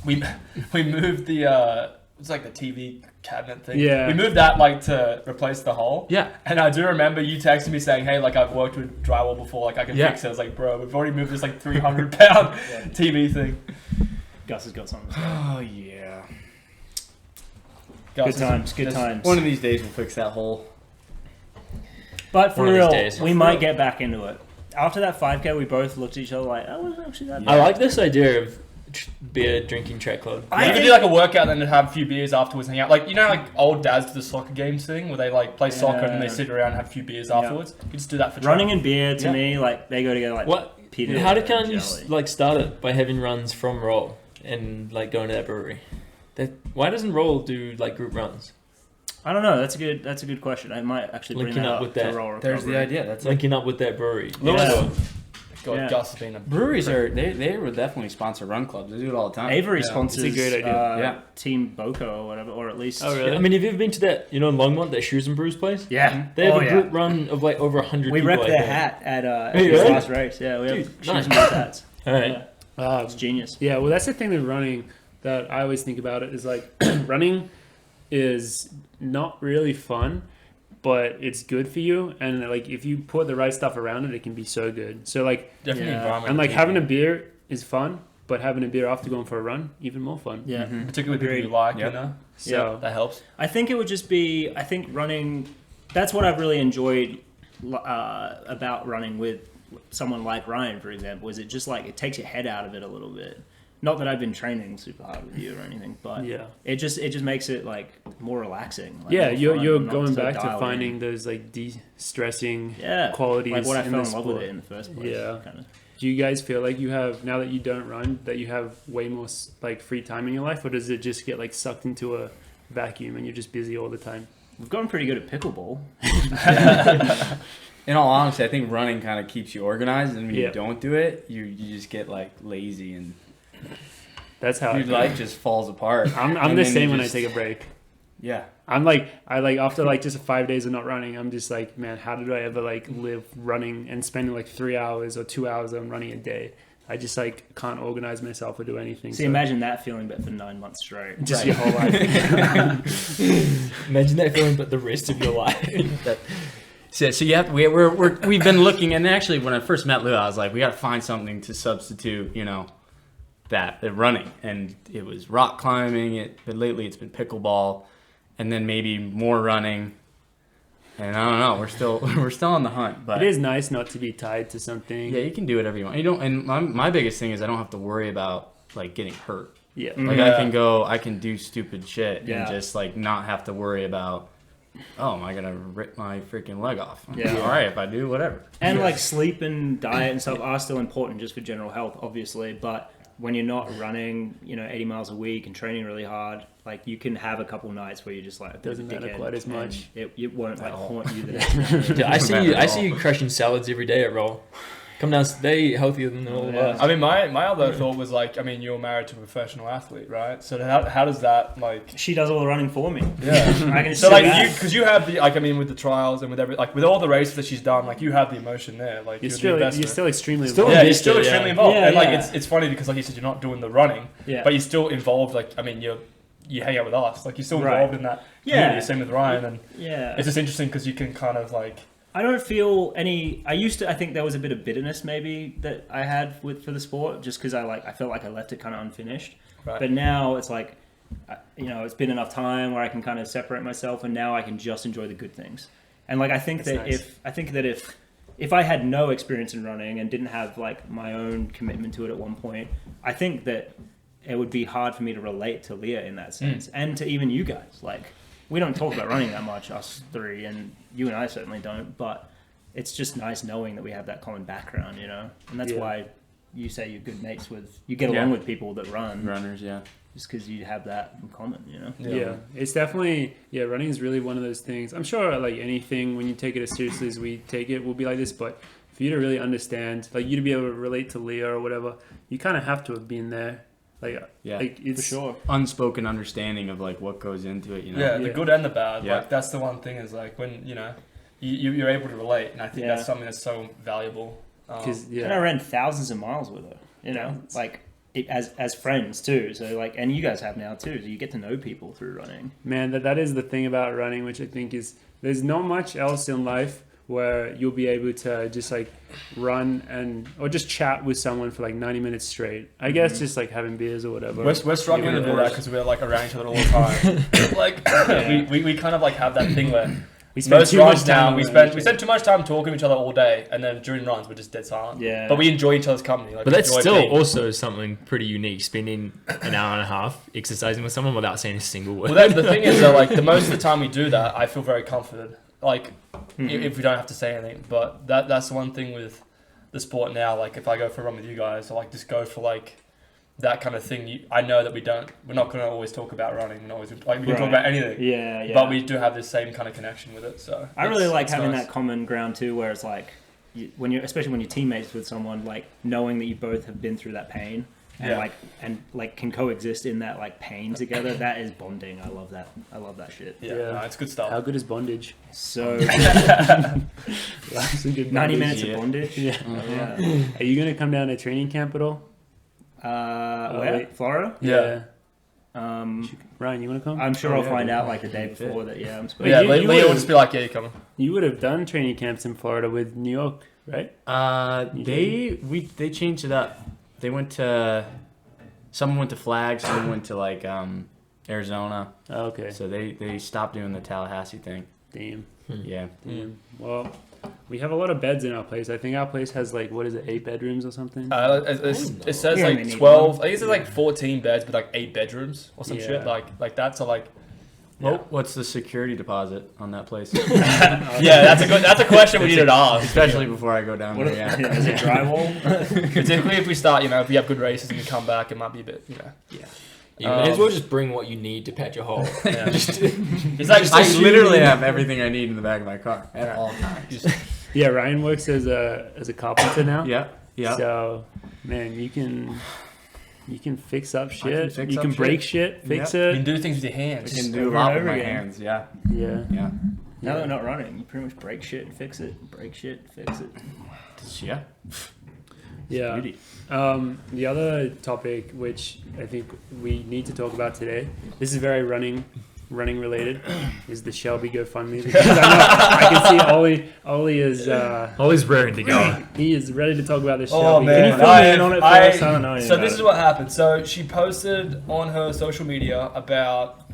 we moved the it's like the TV cabinet thing. Yeah. We moved that like to replace the hole. Yeah. And I do remember you texting me saying, "Hey, like I've worked with drywall before, like I can Yeah. fix it." I was like, "Bro, we've already moved this like 300-pound TV thing." Gus has got something to say. Oh yeah. Gus, Good times, good it's- times. One of these days we'll fix that hole. But for One of these real, days. we might get back into it. After that 5K, we both looked at each other like, oh, it wasn't actually that I bad. like this idea of beer drinking track club. I You could think- do like a workout and then have a few beers afterwards and hang out. Like, you know, like old dads do the soccer games thing where they like play soccer and then they Yeah. sit around and have a few beers afterwards. You just do that for Running training. and beer, to Yeah. me, like, they go together like What? Peter How and can't you jelly. like start it by having runs from Roll and like going to that brewery? Why doesn't Roll do like group runs? I don't know. That's a good question. I might actually bring Linking that up up with to that. roll There's the recovery. idea. That's it. Linking up with that brewery. Lewis- Yeah. God, Yeah. Gus has been a Breweries are they would definitely sponsor run clubs. They do it all the time. Avery Yeah. sponsors It's a great idea. Yeah. Team Boko or whatever, or at least. Oh, really? I mean, have you ever been to that, in Longmont, that Shoes and Brews place? Yeah. They have Oh, a yeah. group run of like over 100 We people. repped I their think. hat at Hey, his really? last race. Yeah, we have Dude, shoes nice. and boots hats. All right. Um, It's genius. Yeah, well, that's the thing with running that I always think about it is like running is not really fun, but it's good for you. And like if you put the right stuff around it, it can be so good. So like, definitely Yeah. environment. and like having a beer is fun, but having a beer after going for a run, even more fun. Yeah. Mhm. particularly people Agreed. you like, Yep. you know, So that helps. I think it would just be. I think running. That's what I've really enjoyed about running with someone like Ryan, for example. Is it just like it takes your head out of it a little bit. Not that I've been training super hard with you or anything, but yeah, it just makes it like more relaxing. Like, yeah, more you're fun, you're not going so back to dialed in. finding those like de-stressing yeah qualities. like what I in fell the in love with sport. it in the first place. Yeah. kind of. Do you guys feel like you have, now that you don't run, that you have way more like free time in your life, or does it just get like sucked into a vacuum and you're just busy all the time? We've gotten pretty good at pickleball. In all honesty, I think running kind of keeps you organized, and when Yeah. you don't do it, you just get like lazy, and That's how your life just falls apart. I'm And the then same you when just- I take a break. Yeah. I'm like, I like after like just 5 days of not running, I'm just like, man, how did I ever like live running and spending like 3 hours or 2 hours on running a day? I just like can't organize myself or do anything. See, imagine that feeling, but for 9 months straight. just Right. your whole life. Imagine that feeling, but the rest of your life. So you have we've been looking, and actually when I first met Lou, I was like, we got to find something to substitute, the running, and it was rock climbing. But lately it's been pickleball, and then maybe more running. And I don't know, we're still on the hunt, but It is nice not to be tied to something. yeah, you can do whatever you want. You don't, and my biggest thing is I don't have to worry about like getting hurt. Yeah. Like Yeah. I can do stupid shit Yeah. and just like not have to worry about, oh, am I gonna rip my freaking leg off? Yeah. All right, if I do, whatever. And like sleep and diet and stuff are still important just for general health, obviously. But when you're not running, 80 miles a week and training really hard, like you can have a couple nights where you're just like a bit of a Doesn't matter dickhead, quite as and much. It won't like At all. haunt you the next day. Dude, I see Doesn't you. matter I at see all. you crushing salads every day at Roll. Come down. They healthier than all of Yeah. us. I mean, my other thought was like, I mean, you're married to a professional athlete, right? So how does that like? She does all the running for me. Yeah. I can So see like that. because you have the like I mean with the trials and with every like with all the races that she's done, like you have the emotion there, like You're the still investment. extremely Still involved. Yeah, you're still invested, extremely yeah. involved, Yeah, and like yeah. it's funny because like you said, you're not doing the running, Yeah. but you're still involved. Like I mean, you hang out with us, like you're still Right. involved in that. Yeah. community. Same with Ryan, and Yeah. it's just interesting because you can kind of like I don't feel any. I think there was a bit of bitterness maybe that I had for the sport, just because I felt like I left it kind of unfinished. right. But now it's like, it's been enough time where I can kind of separate myself, and now I can just enjoy the good things. And like I think That's that nice. if if I had no experience in running and didn't have like my own commitment to it at one point, I think that it would be hard for me to relate to Leah in that sense, and to even you guys. Like, we don't talk about running that much, us three, and you and I certainly don't, but it's just nice knowing that we have that common background, you know? And that's why you say you're good mates with, you get along with people that run. Runners, yeah. Just because you have that in common, you know? Yeah, it's definitely, running is really one of those things. I'm sure, like, anything, when you take it as seriously as we take it, will be like this, but for you to really understand, like, you to be able to relate to Leah or whatever, you kind of have to have been there. Like, it's for sure. Unspoken understanding of, like, what goes into it, you know? Yeah, the good and the bad. Yeah. Like, that's the one thing is, like, when, you know, you're able to relate, and I think that's something that's so valuable. And I ran thousands of miles with her, you know? Like, as friends too, so like, and you guys have now too, so you get to know people through running. Man, that is the thing about running, which I think is, there's not much else in life where you'll be able to just like run or just chat with someone for like 90 minutes straight. I guess just like having beers or whatever. We're struggling to do that because we're like around each other all the time. Like we kind of like have that thing where we spend too much time. We spend too much time talking to each other all day, and then during runs we're just dead silent. Yeah. But we enjoy each other's company. Like, but that's still also something pretty unique, spending an hour and a half exercising with someone without saying a single word. Well, the thing is though, like the most of the time we do that, I feel very comforted. Like if we don't have to say anything. But that's the one thing with the sport now. Like if I go for a run with you guys, or like just go for like that kind of thing, I know that we're not going to always talk about running. We're always like we can talk about anything. Yeah. But we do have this same kind of connection with it. So I really like having that common ground too, where it's like especially when you're teammates with someone, like knowing that you both have been through that pain and can coexist in that like pain together. That is bonding. I love that. I love that shit. Yeah, no, it's good stuff. How good is bondage? So 90 minutes of bondage. Yeah. Are you gonna come down to training camp at all? Where? Florida? Yeah. Ryan, you want to come? I'm sure I'll find out like the day before that. Yeah, I'm supposed. Yeah, you Leah will just be like, "Yeah, you're coming." You would have done training camps in Florida with New York, right? They changed it up. They went to, someone went to Flag, someone went to like Arizona. Oh, okay. So they stopped doing the Tallahassee thing. Damn. Yeah. Damn. Well, we have a lot of beds in our place. I think our place has like, what is it, 8 bedrooms or something? It says Yeah, like 12. I think it's like 14 beds, but like 8 bedrooms or some shit. Like that's a like. Well, what's the security deposit on that place? Yeah, that's a question we needed to ask. Especially before I go down there. Yeah. Is it drywall? Particularly if we start, if we have good races and we come back, it might be a bit, Yeah. You may as well just bring what you need to patch a hole. Yeah. It's like I literally have everything I need in the back of my car at all times. Yeah, Ryan works as a carpenter now. Yeah. So, man, you can fix up shit. fix You up can shit. break shit, fix you it. can do things with your hands. I can do a Over lot and with over my again. hands. Yeah. Yeah. Yeah. Now they're not running. You pretty much break shit and fix it. Break shit, fix it. Yeah. Yeah. Beauty. The other topic, which I think we need to talk about today, this is very running related, is the Shelby GoFundMe. Because I can see Ollie is Ollie's raring to go. he is ready to talk about this Oh Shelby. man, Can you fill me in on it first? I don't know. So this is what happened. So she posted on her social media about,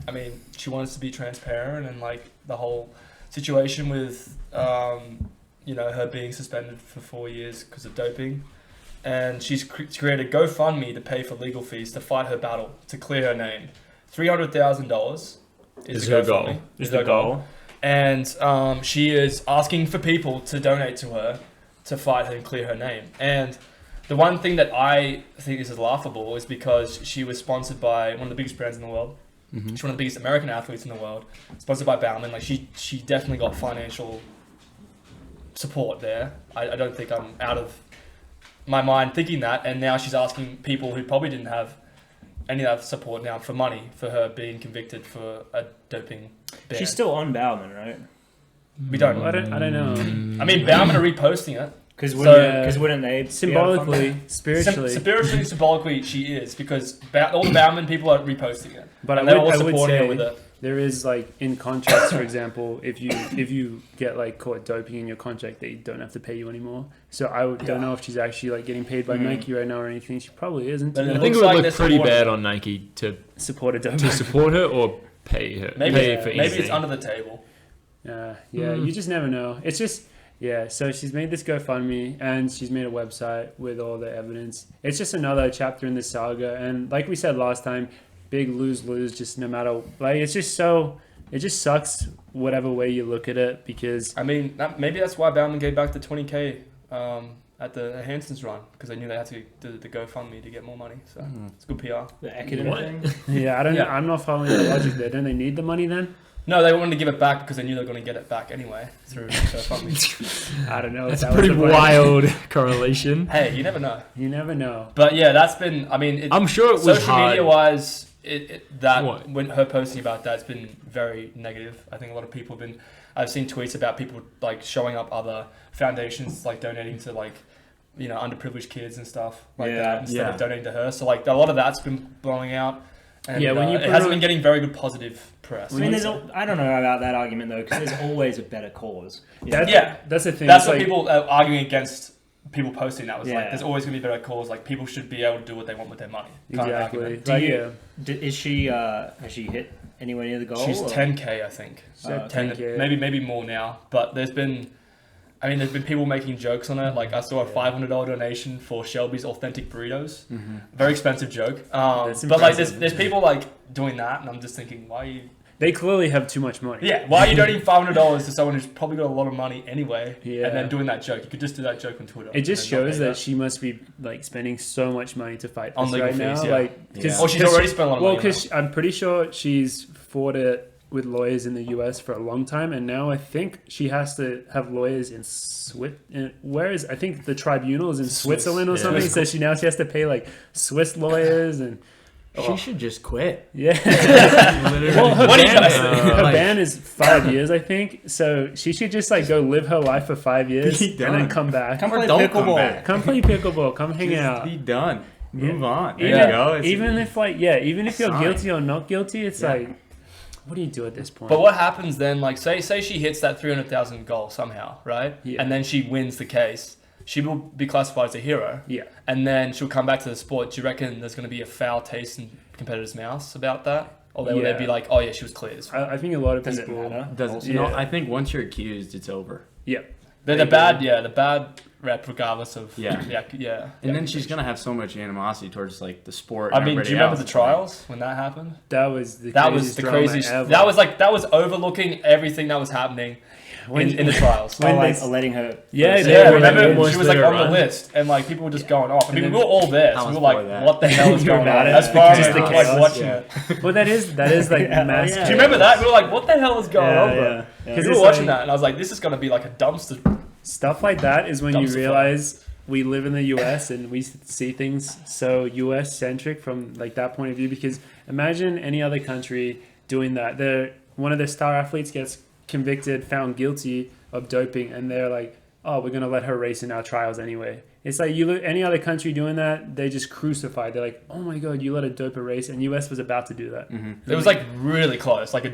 she wants to be transparent and like the whole situation with, her being suspended for 4 years because of doping. And she's created GoFundMe to pay for legal fees to fight her battle, to clear her name. $300,000 is her the goal. GoFundMe. Is her goal. And she is asking for people to donate to her to fight her and clear her name. And the one thing that I think is laughable is because she was sponsored by one of the biggest brands in the world. Mm-hmm. She's one of the biggest American athletes in the world, sponsored by Bauman. Like she definitely got financial support there. I don't think I'm out of my mind thinking that, and now she's asking people who probably didn't have any of that support now for money for her being convicted for a doping ban. She's still on Bauman, right? We don't. I don't know. Bauman are reposting it. Because So- wouldn't they Symbolically, spiritually. Spiritually, symbolically, she is, because all the Bauman people are reposting it. But And I they're all would supporting say her with it. there is like in contracts, for example, if you get like caught doping in your contract, they don't have to pay you anymore. So don't know if she's actually like getting paid by Nike right now or anything. She probably isn't. But I think it looks would like look they're pretty supporting bad her. on Nike to Support a doping. support her or pay her. Maybe pay for it's anything. under the table. You just never know. It's just Yeah, so she's made this GoFundMe and she's made a website with all the evidence. It's just another chapter in the saga, and like we said last time, big lose. Just no matter, like, it just sucks whatever way you look at it, because I mean, maybe that's why Bauman gave back the 20K at the Hanson's run, because they knew they had to do the GoFundMe to get more money. So it's good PR. The Ekiden thing. yeah, I don't know. Yeah. I'm not following the logic there. Don't they need the money then? No, they wanted to give it back because they knew they were going to get it back anyway through GoFundMe. I don't know. That's if a that was pretty the plan. wild correlation. Hey, you never know. You never know. But yeah, that's been. I mean, I'm sure it was social hard. media wise, that What? when her posting about that's been very negative. I think a lot of people have been. I've seen tweets about people like showing up other foundations, like donating to like, you know, underprivileged kids and stuff like that instead of donating to her. So like a lot of that's been blowing out. And, Yeah, when you it put hasn't on- been getting very good positive press. I mean, I don't know about that argument though, because there's always a better cause. You know? That's the thing. That's It's what like, people are arguing against. People posting that was like, Yeah. there's always gonna be better cause. Like people should be able to do what they want with their money. Kind of Exactly. argument. Do Like, you- yeah. Is she? Has she hit anywhere near the goal? She's or? 10K, I think. She's at 10, 10K. maybe more now. But there's been people making jokes on it. Like I saw a $500 donation for Shelby's authentic burritos. Very expensive joke. That's But like impressive. there's people like doing that, and I'm just thinking, why are you? They clearly have too much money. Yeah, why are you donating $500 to someone who's probably got a lot of money anyway? Yeah. And then doing that joke, you could just do that joke on Twitter. It just and then not shows pay that she must be like spending so much money to fight On this legal right now. fees, yeah. Like, Yeah. Oh, she's already spent a lot of well, money. because I'm pretty sure she's fought it with lawyers in the U.S. for a long time, and now I think she has to have lawyers in where is I think the tribunal is in Switzerland or yeah. something. So she has to pay like Swiss lawyers and She should just quit. yeah. Literally. Well, her What do you ban, guys think? her Like- ban is 5 years, I think. So she should just like go live her life for 5 years Be and then done. come back. Come play Don't come pickleball. back. Come play pickleball. Come hang Just out. be done. Move on. There Even, you go. It's- even if like even if you're Sign. guilty or not guilty, it's Yeah. like, what do you do at this point? But what happens then? Like, say she hits that 300,000 goal somehow, right? Yeah. And then she wins the case. She will be classified as a hero. Yeah. And then she'll come back to the sport. Do you reckon there's going to be a foul taste in competitors' mouths about that, or will they Yeah. be like, oh yeah, she was clear as well? I think a lot of Does it people. matter? Does Yeah. I think once you're accused, it's over. Yeah. The bad rep, regardless of Yeah. yeah. And then she's gonna have so much animosity towards like the sport. I and mean, do everybody you remember else. the trials when that happened? That was the That was craziest the drama craziest. ever. That was overlooking everything that was happening in the trials. Or like they- letting her. Yeah, Yeah, they were remember almost she was like there, on the right? list, and like people were just going off. I mean, And we were all there, How so we were much like, for that? "What the hell is You were going about on?" it. As far as Just the like chaos. watching Yeah. it. Well, that is like Yeah. mass. Yeah. Do you remember that? We were like, "What the hell is going on?" Bro? Yeah. Because it's we were watching like- that, and I was like, "This is gonna be like a dumpster." Stuff like that is when you Dumpster fire. realize we live in the U.S. and we see things so U.S. centric from like that point of view. Because imagine any other country doing that. One of their star athletes gets convicted, found guilty of doping, and they're like, "Oh, we're gonna let her race in our trials anyway." It's like any other country doing that, they just crucified. They're like, "Oh my God, you let a doper race," and U.S. was about to do that. It was like really close, like a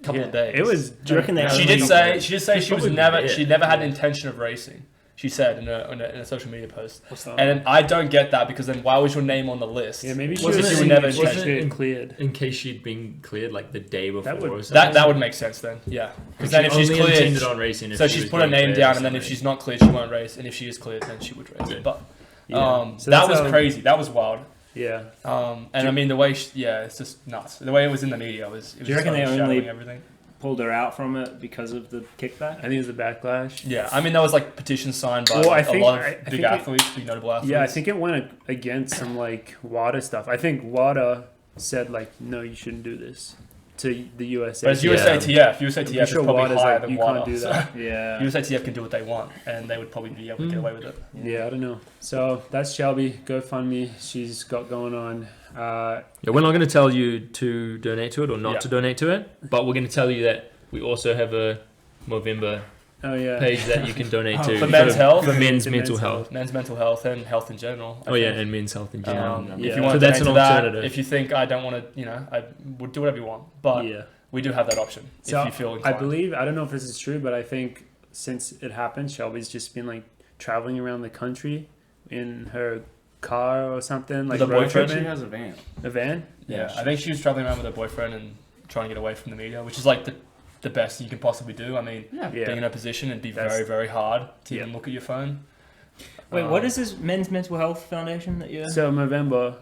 couple of days. It was. Do you reckon they She only- did say she was probably never did. she never had an intention of racing. She said in a social media post, What's that? and then I don't get that because then why was your name on the list? Yeah, maybe she Wasn't was it- saying never that she changed should it? get cleared. In case she'd been cleared like the day before would- or something. That would make sense then. Yeah, because then if she's only cleared, intended on racing if so she she's was put her being name cleared down, or and then if something. she's not cleared, she won't race, and if she is cleared, then she would race. Yeah. But Yeah. So that that's was how- crazy. That was wild. Yeah. And I mean the way, it's just nuts. The way it was in the media was. It was Do you reckon totally they only- shadowing everything? pulled her out from it because of the kickback? I think it was the backlash. Yeah, I mean there was like petitions signed by Well, I like, think- a lot I of big think athletes, big notable athletes. Yeah, I think it went against some like WADA stuff. I think WADA said like, no, you shouldn't do this to the USA. But it's Yeah. USATF. USATF I'm is sure probably WADA's higher like, than you WADA. can't do so that. Yeah. USATF can do what they want, and they would probably be able to get away with it. Yeah, I don't know. So that's Shelby. GoFundMe. She's got going on. Yeah, we're not going to tell you to donate to it or not Yeah. to donate to it, but we're going to tell you that we also have a Movember Oh yeah. page that you can donate to For men's health? for men's For mental men's health. Men's mental health and health in general. I Oh yeah, think. and men's health in general. Yeah. If you want So to that's donate an to that, alternative. if you think I don't want to, I would do whatever you want. But Yeah. we do have that option So if you feel I inclined. believe, I don't know if this is true, but I think since it happened, Shelby's just been like traveling around the country in her car or something, like With a road boyfriend? She tripping. has a van. A van. Yeah, I think she was traveling around with her boyfriend and trying to get away from the media, which is like the the best you can possibly do. I mean, Yeah. being in a position, it'd be That's- very, very hard to Yeah. even look at your phone. Wait, what is this men's mental health foundation that you're So Movember,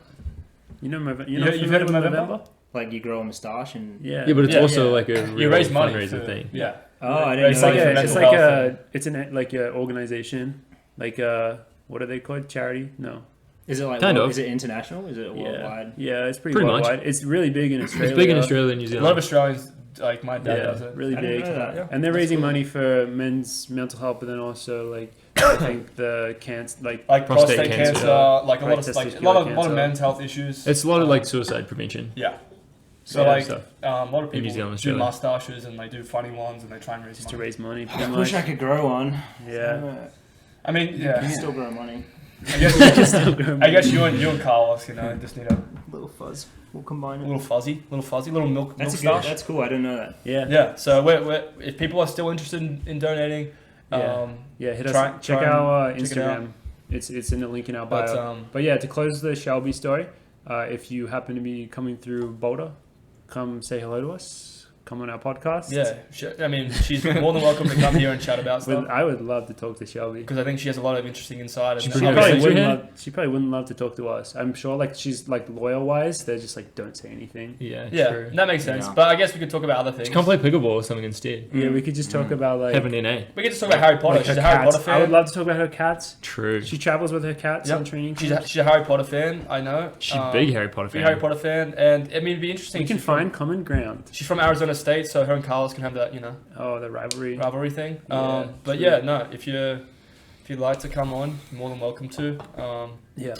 you know You've heard of Movember? like you grow a moustache and Yeah. Yeah, but it's Yeah. also Yeah. like a You real raise money fundraiser for, thing. Yeah. Oh, I didn't Raise It's know like money that. for it's mental like health. it's like a organization, like what are they called? Charity? No. Is it like Kind of. Is it international? Is it worldwide? Yeah, it's pretty Pretty much. worldwide. It's really big in Australia. It's big in Australia and New A Zealand. lot of Australians, like my dad Yeah, does it. really I didn't big. know that. Yeah. And they're That's raising cool. money for men's mental health, but then also like I think the cancer, like Like Prostate prostate cancer, cancer, like a right, lot of like a testicular lot of cancer. men's health issues. It's a lot of like suicide prevention. Yeah. So Yeah, like stuff. a lot of In New people Zealand, do Australia. mustaches and they do funny ones and they try and raise just to money. raise money. Pretty I much. wish I could grow one. Yeah. I mean, You yeah. can still grow money. I guess you and Carlos, just need a Little fuzz. We'll combine it. little fuzzy, little milk That's stash. That's cool. I didn't know that. Yeah. Yeah. So we're if people are still interested in donating, Yeah. Yeah, hit us. Try- check try our and check it out. Instagram. It's in the link in our bio. but But yeah, to close the Shelby story, if you happen to be coming through Boulder, come say hello to us. Come on our podcast. yeah, I mean, she's more than welcome to come here and chat about stuff I would love to talk to Shelby. because I think she has a lot of interesting insight. She And She Bring her probably, friends wouldn't in. love, she probably wouldn't love to talk to us. I'm sure like she's like loyal wise, they're just like don't say anything. Yeah, yeah, true. that makes sense. Yeah. But I guess we could talk about other things. Just come play pickleball or something instead. Yeah, we could just talk about like, Have an NA. We could just talk about Harry Potter. like She's her a Harry cats. Potter fan. I would love to talk about her cats. True. She travels with her cats Yep. on training. She's camps. a Harry Potter fan. I know. She's a big Harry Potter Big fan. Harry Potter fan, and I mean, it'd be interesting. We can She's from- find common ground. She's from Arizona State, so her and Carlos can have that, Oh, the rivalry. rivalry thing. Yeah, But true. yeah, no, if you'd like to come on, you're more than welcome to. Yeah.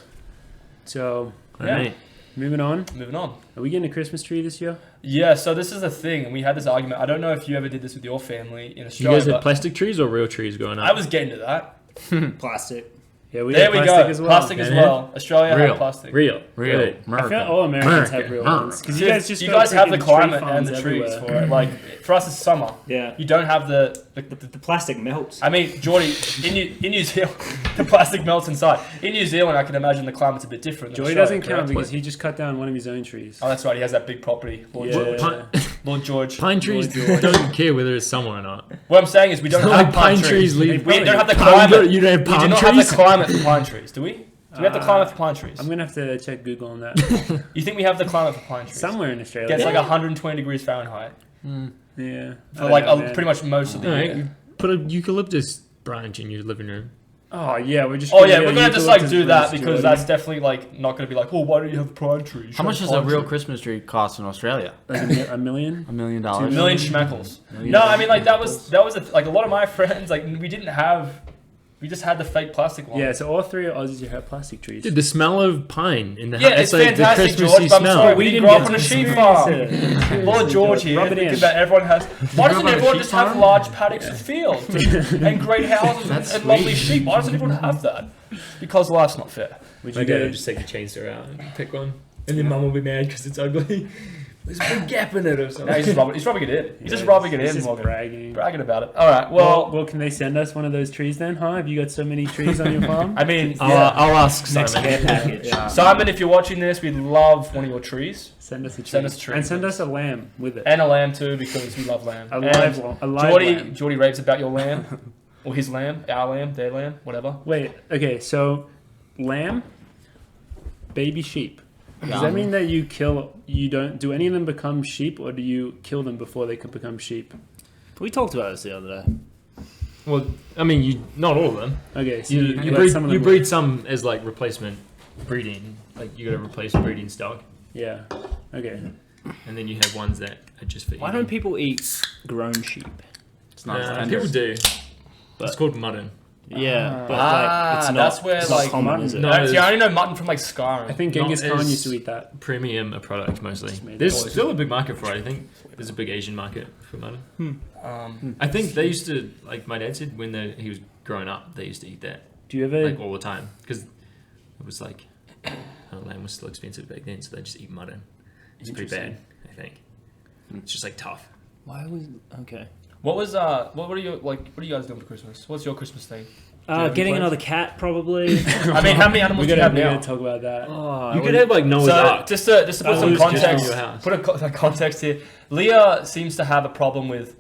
So Alright. moving on. Moving on. Are we getting a Christmas tree this year? Yeah, so this is the thing, and we had this argument. I don't know if you ever did this with your family in You Australia. guys had but plastic trees or real trees going up? I was getting to that. Plastic. Yeah, we There had we plastic go. as well. Plastic as Yeah. well. Australia Real. had plastic. Real. Real. Good. I feel like all Americans have real ones. Because you guys just you got guys have the freaking climate tree and farms the trees everywhere. for it. Like for us, it's summer. Yeah. You don't have the The plastic melts. I mean, Geordie, in New Zealand, the plastic melts inside. In New Zealand, I can imagine the climate's a bit different. Than Joey Australia, doesn't count correct? because he just cut down one of his own trees. Oh, that's right. He has that big property, Lord, Yeah. George. Pine, Lord George. pine trees George. don't care whether it's summer or not. What I'm saying is, we don't It's have not like pine pine trees leave- We don't have the Pine- climate. you don't have We do palm not trees? have the climate for pine trees, do we? Do we have the climate for pine trees? I'm gonna have to check Google on that. You think we have the climate for pine trees? Somewhere in Australia. Gets like 120 degrees Fahrenheit yeah. for like pretty much most of the Alright, year. you put a eucalyptus branch in your living room. Oh yeah, we're just. Oh gonna yeah, get we're a gonna just like eucalyptus do that branch, because Jordan. that's definitely like not gonna be like, oh, why don't you have pine trees? How much does a real Christmas tree cost in Australia? like $1 million. $1 million. A million schmeckles. No, I mean like that was like a lot of my friends like we just had the fake plastic one. Yeah, so all three of Aussies have plastic trees. Dude, the smell of pine in the Yeah, house. it's like fantastic, the Christmassy George. But I'm smell. sorry, we We didn't didn't grow get up on a to sheep experience farm. it. Lord George here, Rub it thinking in. that everyone has. Why doesn't up on a everyone sheep just have farm? large paddocks of fields and great houses That's and lovely sweet. sheep? Why doesn't everyone have that? Because life's not fair. Would My you dad get would just take the chainsaw out and pick one. And then mum will be mad because it's ugly. There's a big gap in it or No, something. he's rubbing it in. He's just rubbing it He's in, just Morgan. bragging. Bragging about it. All right. Well, Well, can they send us one of those trees then, huh? Have you got so many trees on your farm? I mean, I'll ask Next Simon. care package. Simon, if you're watching this, we'd love one of your trees Send us a tree. Send us a tree, And send please. us a lamb with it. and a lamb too because we love lamb. A And live lamb. Geordie raves about your lamb, or his lamb, our lamb, their lamb, whatever. Wait, okay, so lamb, baby sheep. Does that mean that you don't, do any of them become sheep or do you kill them before they can become sheep? We talked about this the other day. Well, I mean, not all of them. Okay, so You let breed, some of you them breed some as like replacement breeding. Like you got to replace breeding stock, Yeah, okay. and then you have ones that are just for Why eating. don't people eat grown sheep? It's not People do. But- It's called mutton. Yeah, but Ah, like it's not. that's where, it's like, not common, is it? No. See, I only know mutton from like Skyrim. I think Not Genghis Khan as- used to eat that. Premium a product mostly. Just made There's it. still a big market for it. I think there's a big Asian market for mutton. Um, I think they used to, like my dad said, when he was growing up, they used to eat that Do you ever, like all the time because it was like lamb was still expensive back then, so they just eat mutton. It's pretty bad, I think. It's just like tough. Why was okay? what are you like? What are you guys doing for Christmas? What's your Christmas thing? have Getting plans? another cat probably. I mean, how many animals we do you have gotta now? talk about that. Oh, You could have like Noah's So Ark. just to put I some was just context, in your house. put a context here. Leah seems to have a problem with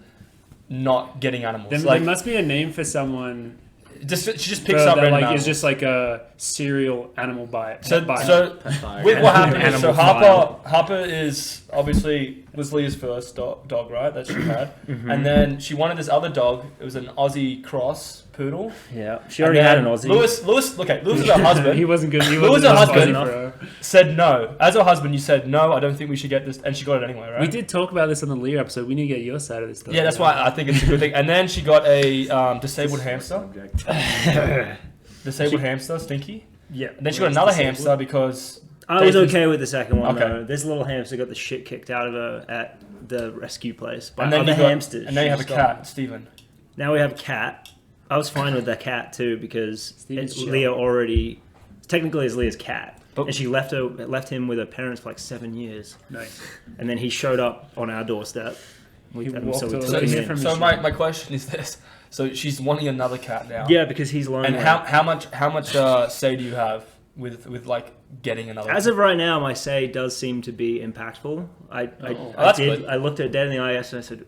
not getting animals. There Like, must be a name for someone. she just picks up that random like animals. is just like a serial animal buyer. So fire. with what happened is, so Animal Harper is obviously was Leah's first dog, right? That she had, Mm-hmm. and then she wanted this other dog. It was an Aussie cross poodle. Yeah, she already had an Aussie. Lewis is her husband. he wasn't good. He Who was wasn't her Aussie, husband? bro. Said no. As her husband, you said no. I don't think we should get this, and she got it anyway, right? We did talk about this on the Lear episode. We need to get your side of this story. Yeah, that's why I think it's a good thing. And then she got a disabled hamster. Disabled hamster, Stinky. Yeah. And then she got another hamster because I was Jason's- okay with the second one Okay. though. This little hamster got the shit kicked out of her at the rescue place by and then other you got, hamsters. and then you have a She's got- cat, Steven. Now we have a cat. I was fine with the cat too because Steven's chill. Leah already technically is Leah's cat, But- and she left him with her parents for like 7 years, Nice. and then he showed up on our doorstep. He So walked we over took So, him there in. from so his- my question is this: so she's wanting another cat now. Yeah, because he's lonely. And how much say do you have with like getting another? As of right now, my say does seem to be impactful. I that's did. good. I looked her dead in the eye and I said,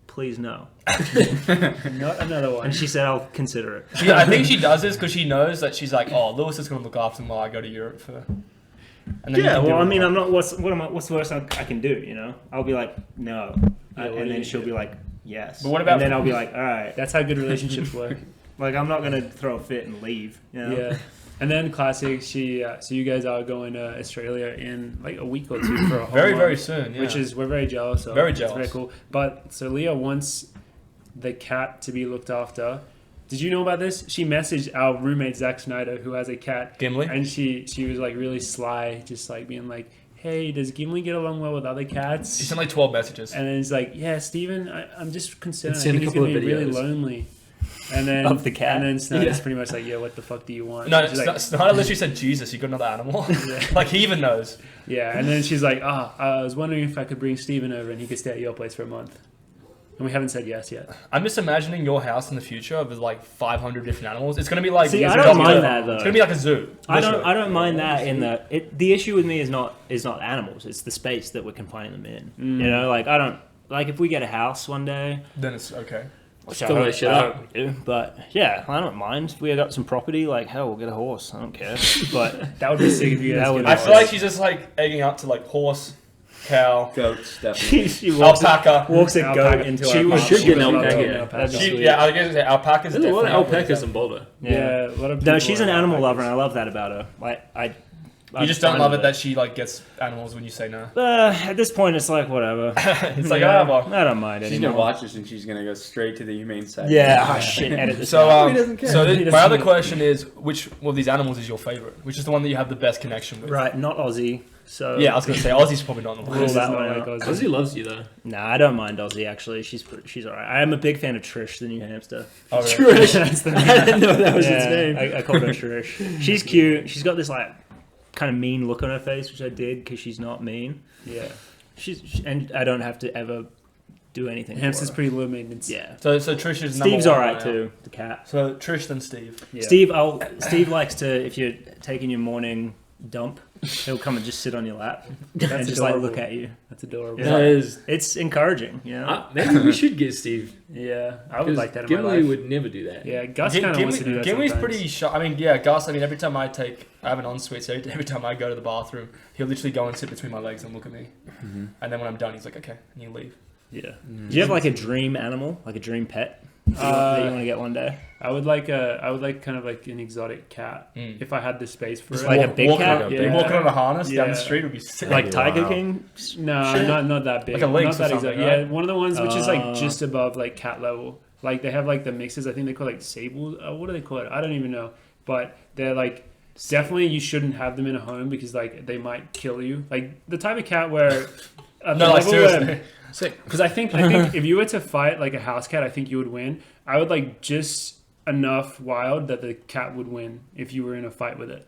"Please no." Not another one. And she said, "I'll consider it." I think she does this because she knows that she's like, oh, Lewis is gonna look after him while I go to Europe for. And then you Yeah, can do well, I it. mean, I'm not. What's the worst I can do? You know, I'll be like, no, Yeah, what do and you then she'll do? be like, yes. But what about- And then I'll be like, all right. That's how good relationships work. Like, I'm not gonna throw a fit and leave. You know? Yeah. And then classic. So you guys are going to Australia in like a week or two for a whole very month, soon. Yeah. which is we're very jealous of. Very It's very jealous. cool. But so Leah wants the cat to be looked after. Did you know about this? She messaged our roommate Zach Snyder, who has a cat, Gimli. and she was like really sly, just like being like, "Hey, does Gimli get along well with other cats?" She sent like 12 messages. And then he's like, "Yeah, Steven, I'm just concerned. I Send a think he's couple gonna of be really videos. lonely." And then Of the cat? And then Snyder's Yeah. pretty much like, "Yeah, what the fuck do you want?" No, And she's like, Snyder literally said, Jesus, you got another animal? Like, he even knows. yeah. And then she's like, I was wondering if I could bring Steven over and he could stay at your place for a month. And we haven't said yes yet. I'm just imagining your house in the future with like 500 different animals. It's going to be like... See, I it's don't gonna be mind like- that, though. It's going to be like a zoo. I don't. literally. I don't mind that. In the issue with me is not animals. It's the space that we're confining them in. You know, like I don't like if we get a house one day. Then it's okay. Which Fill that shit up. we do, but yeah, I don't mind. If we got some property, like hell, we'll get a horse. I don't care. But That would be sick if you guys That could would I have feel like she's just like egging up to like horse, cow, Goats, definitely. she walks alpaca. walks a Alpaca. goat into She our would- apartment. should get an would love alpaca. an alpaca. That'd be sweet. Yeah, I guess alpacas. There's a lot of definitely alpacas in Boulder. Yeah, a lot of No, people she's an are animal alpacas. lover, and I love that about her. Like You just don't love it that she like gets animals when you say no. At this point, it's like whatever. It's like, Yeah, well. I don't mind She's anymore. gonna watch this and she's gonna go straight to the humane side. Yeah, oh, shit. Edit this. So, out. He doesn't care. so He my doesn't other know. question is, which of these animals is your favorite? Which is the one that you have the best connection with? Right, not Aussie. So Yeah, I was gonna say Aussie's probably not on the Rule list. This is that not one like out. Aussie. Ozzy loves you though. Nah, I don't mind Aussie actually. She's alright. I am a big fan of Trish, the new hamster. Oh, really? That's the I didn't know that was Yeah, its name. I called her Trish. She's cute. She's got this like kind of mean look on her face, which I did because she's not mean. Yeah. And I don't have to ever do anything. Hamster's for her. pretty low maintenance. Yeah. So Trish is number Steve's one alright right now. too. The cat. So Trish then Steve. Yeah. Steve likes to, if you're taking your morning dump, he'll come and just sit on your lap and just like look adorable. at you. That's adorable. Yeah. That is. It's encouraging, you know. Maybe we should get Steve. Yeah, I would like that in my Gimli life. would never do that. Yeah, Gus kind of wants to do that Gimli's sometimes. pretty shy. I mean, yeah, Gus. I mean, every time I have an ensuite, so every time I go to the bathroom, he'll literally go and sit between my legs and look at me. And then when I'm done, he's like, "Okay," and you leave. Yeah. Do you have like a dream animal, like a dream pet that you want to get one day? I would like kind of like an exotic cat if I had the space for Just it. like a big walking cat? On, Yeah. Walking on a harness down Yeah. the street would be sick. Like Tiger Wow. King? No, Shit. not that big. Like a lynx not that or something, exotic. right? Yeah, one of the ones which is Uh, like just above like cat level. Like they have like the mixes. I think they call like sable. What do they call it? I don't even know. But they're like definitely you shouldn't have them in a home because like they might kill you. Like the type of cat where. No, like seriously. Because I think if you were to fight like a house cat, I think you would win. I would like just enough wild that the cat would win if you were in a fight with it.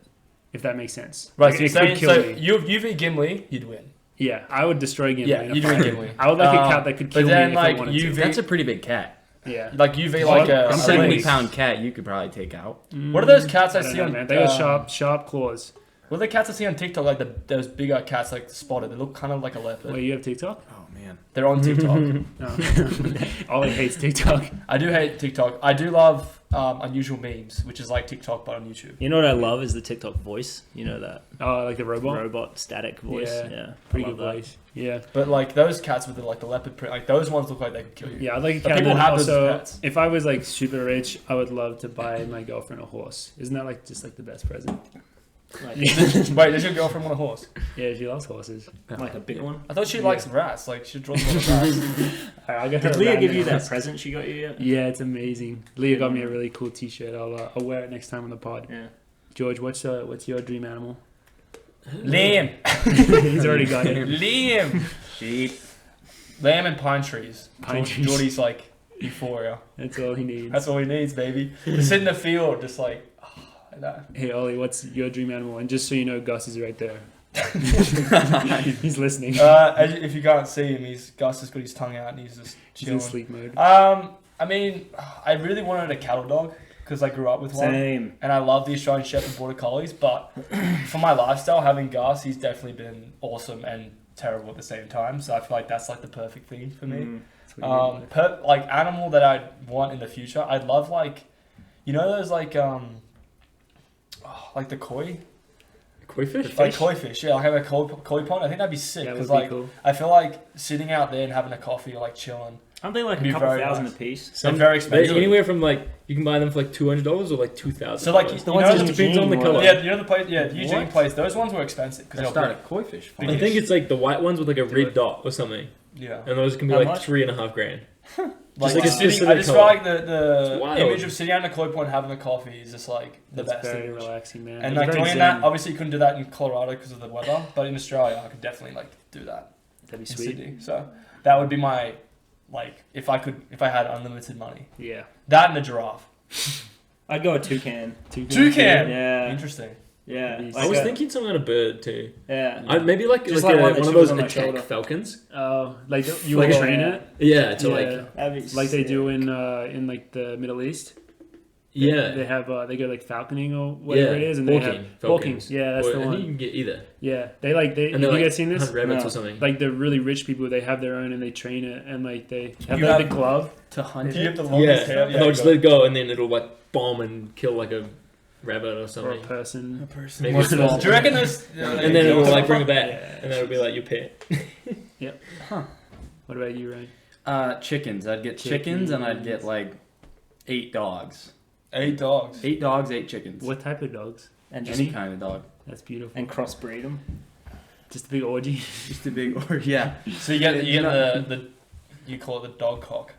If that makes sense. Right, Like, so you're it could saying, kill so me. you beat Gimli, you'd win. Yeah, I would destroy Gimli. Yeah, in a you'd fight. win Gimli. I would like a cat that could kill but then, me like, if I wanted you to. That's a pretty big cat. Yeah. Like UV, like a. I'm a saying lynx. 70-pound cat you could probably take out. What are those cats I I don't see know, on? man. They got sharp claws. Well, the cats I see on TikTok, like those bigger cats, like spotted, they look kind of like a leopard. Wait, you have TikTok? Oh man. They're on TikTok. No. Ollie hates TikTok. I do hate TikTok. I do love unusual memes, which is like TikTok but on YouTube. You know what I love is the TikTok voice. You know that Oh, like the robot? robot static voice. Yeah. Yeah, Pretty I good love that. voice. Yeah. But like those cats with the leopard print, like those ones look like they could kill you. Yeah, I'd like a But cat. people And have those also, pets. if I was like super rich, I would love to buy my girlfriend a horse. Isn't that like just like the best present? Like, Wait, does your girlfriend want a horse? Yeah, she loves horses. like a big one. I thought she likes rats. Like she draws a lot of rats. I'll get her Did a Leah rat give and you a that horse. present she got you yet? Yeah, it's amazing. Leah got me a really cool T-shirt. I'll wear it next time on the pod. Yeah. George, what's your dream animal? Lamb. He's already got it. Lamb. Sheep. Lamb and pine trees. Pine trees. Geordie's like euphoria. That's all he needs. That's all he needs, baby. Just sit in the field, just like that. Hey Ollie, what's your dream animal? And just so you know, Gus is right there. He's listening. If you can't see him, Gus has got his tongue out and he's just He's in chilling. sleep mode. I mean, I really wanted a cattle dog because I grew up with one. Same. And I love the Australian Shepherd Border Collies, but for my lifestyle, having Gus, he's definitely been awesome and terrible at the same time. So I feel like that's like the perfect thing for me. Mm. That's what you need. Like animal that I'd want in the future, I'd love like, you know those like the koi, Koi fish? like koi fish. Yeah, like have a koi pond. I think that'd be sick That would because be like cool. I feel like sitting out there and having a coffee or like chilling. Aren't they like Be a couple very thousand nice. a piece? They're very They're expensive. anywhere from like you can buy them for like $200 or like $2,000. So like The you ones know, in just depends on the Eugene, colour. yeah, you know the place, yeah, the Eugene What? place. Those ones were expensive because That's they were not a koi fish. Big I think it's like the white ones with like a red dot or something, yeah. and those can be How like much? $3,500. Like, like a sitting, I specific just feel colour. like the It's wild. image of sitting out in a koi pond having a coffee is just like the That's best very image. relaxing, man. And It's like very doing that, zen. obviously you couldn't do that in Colorado because of the weather, but in Australia I could definitely like do that That'd be in sweet. Sydney. So that would be my like if I had unlimited money. Yeah. That and a giraffe. I'd go a toucan. Toucan. Yeah. Interesting. Yeah. That'd be I was thinking some kind of bird too. Yeah. Maybe like Just like, like one that one of chews those on my attack shoulder. falcons. Oh, like you Like would a- train it, Yeah, to Yeah. like That'd be like they sick. do in like the Middle East. yeah. They have they go like falconing or whatever it is, and they have hawking. falcons. Yeah, that's Or- the I think you one. can get either. Yeah, they have And you they're like guys seen this? hunt rabbits No. or something. Like the really rich people, they have their own and they train it, and like they have You like have- the glove. to hunt You have it. the Yeah, longest tail. and they'll just let it go, and then it'll like bomb and kill like a rabbit or Or a something. person. Maybe One of those. Do you reckon those? And then it will like bring it back, Yeah. and then it'll be like your pet. What about you, Ryan? Chickens. I'd get chickens and I'd get like 8 dogs. 8 dogs. 8 dogs, 8 chickens. What type of dogs? And Any just kind of dog. That's beautiful. and crossbreed them. Just a big orgy. Just a big or yeah. So you get You know- the you call it the dog cock.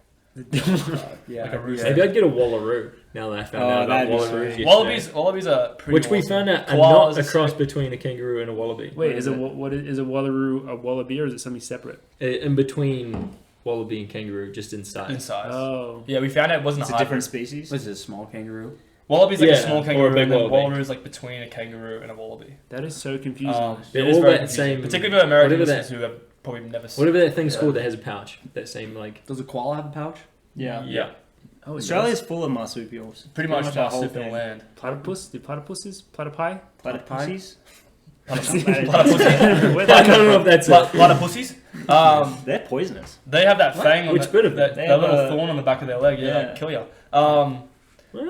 Yeah. Like a rooster. Maybe I'd get a wallaroo. Now that I found Oh, out about that'd be wallaroos sweet. yesterday. Wallabies are pretty Which we awesome. found out are Koalas not a are cross sick. between a kangaroo and a wallaby. Wait, is is it? what is a wallaroo a wallaby or is it something separate? In between wallaby and kangaroo, just in size. in size. Oh, Yeah, we found out it wasn't It's a a hybrid. different species. What is it, a small kangaroo? Wallaby's like Yeah, a small or a kangaroo, big and then wallaby. wallaroo is like between a kangaroo and a wallaby. that is so confusing. They're It is all very that confusing, same- particularly for American whatever listeners who have probably never seen. Whatever that thing's Yeah. called that has a pouch. That same like. Does a koala have a pouch? Yeah. Yeah, Oh, Australia's full of marsupials. pretty much our our whole super thing. land. platypus. Do platypuses? Platypi? Platypuses? Platypussy. Where'd that I don't come know from? if that's Pla- it. Platypussies. They're poisonous. They have that fang on Which bit of that, They that have little a- thorn on the back of their leg. Yeah, Yeah. like, kill you.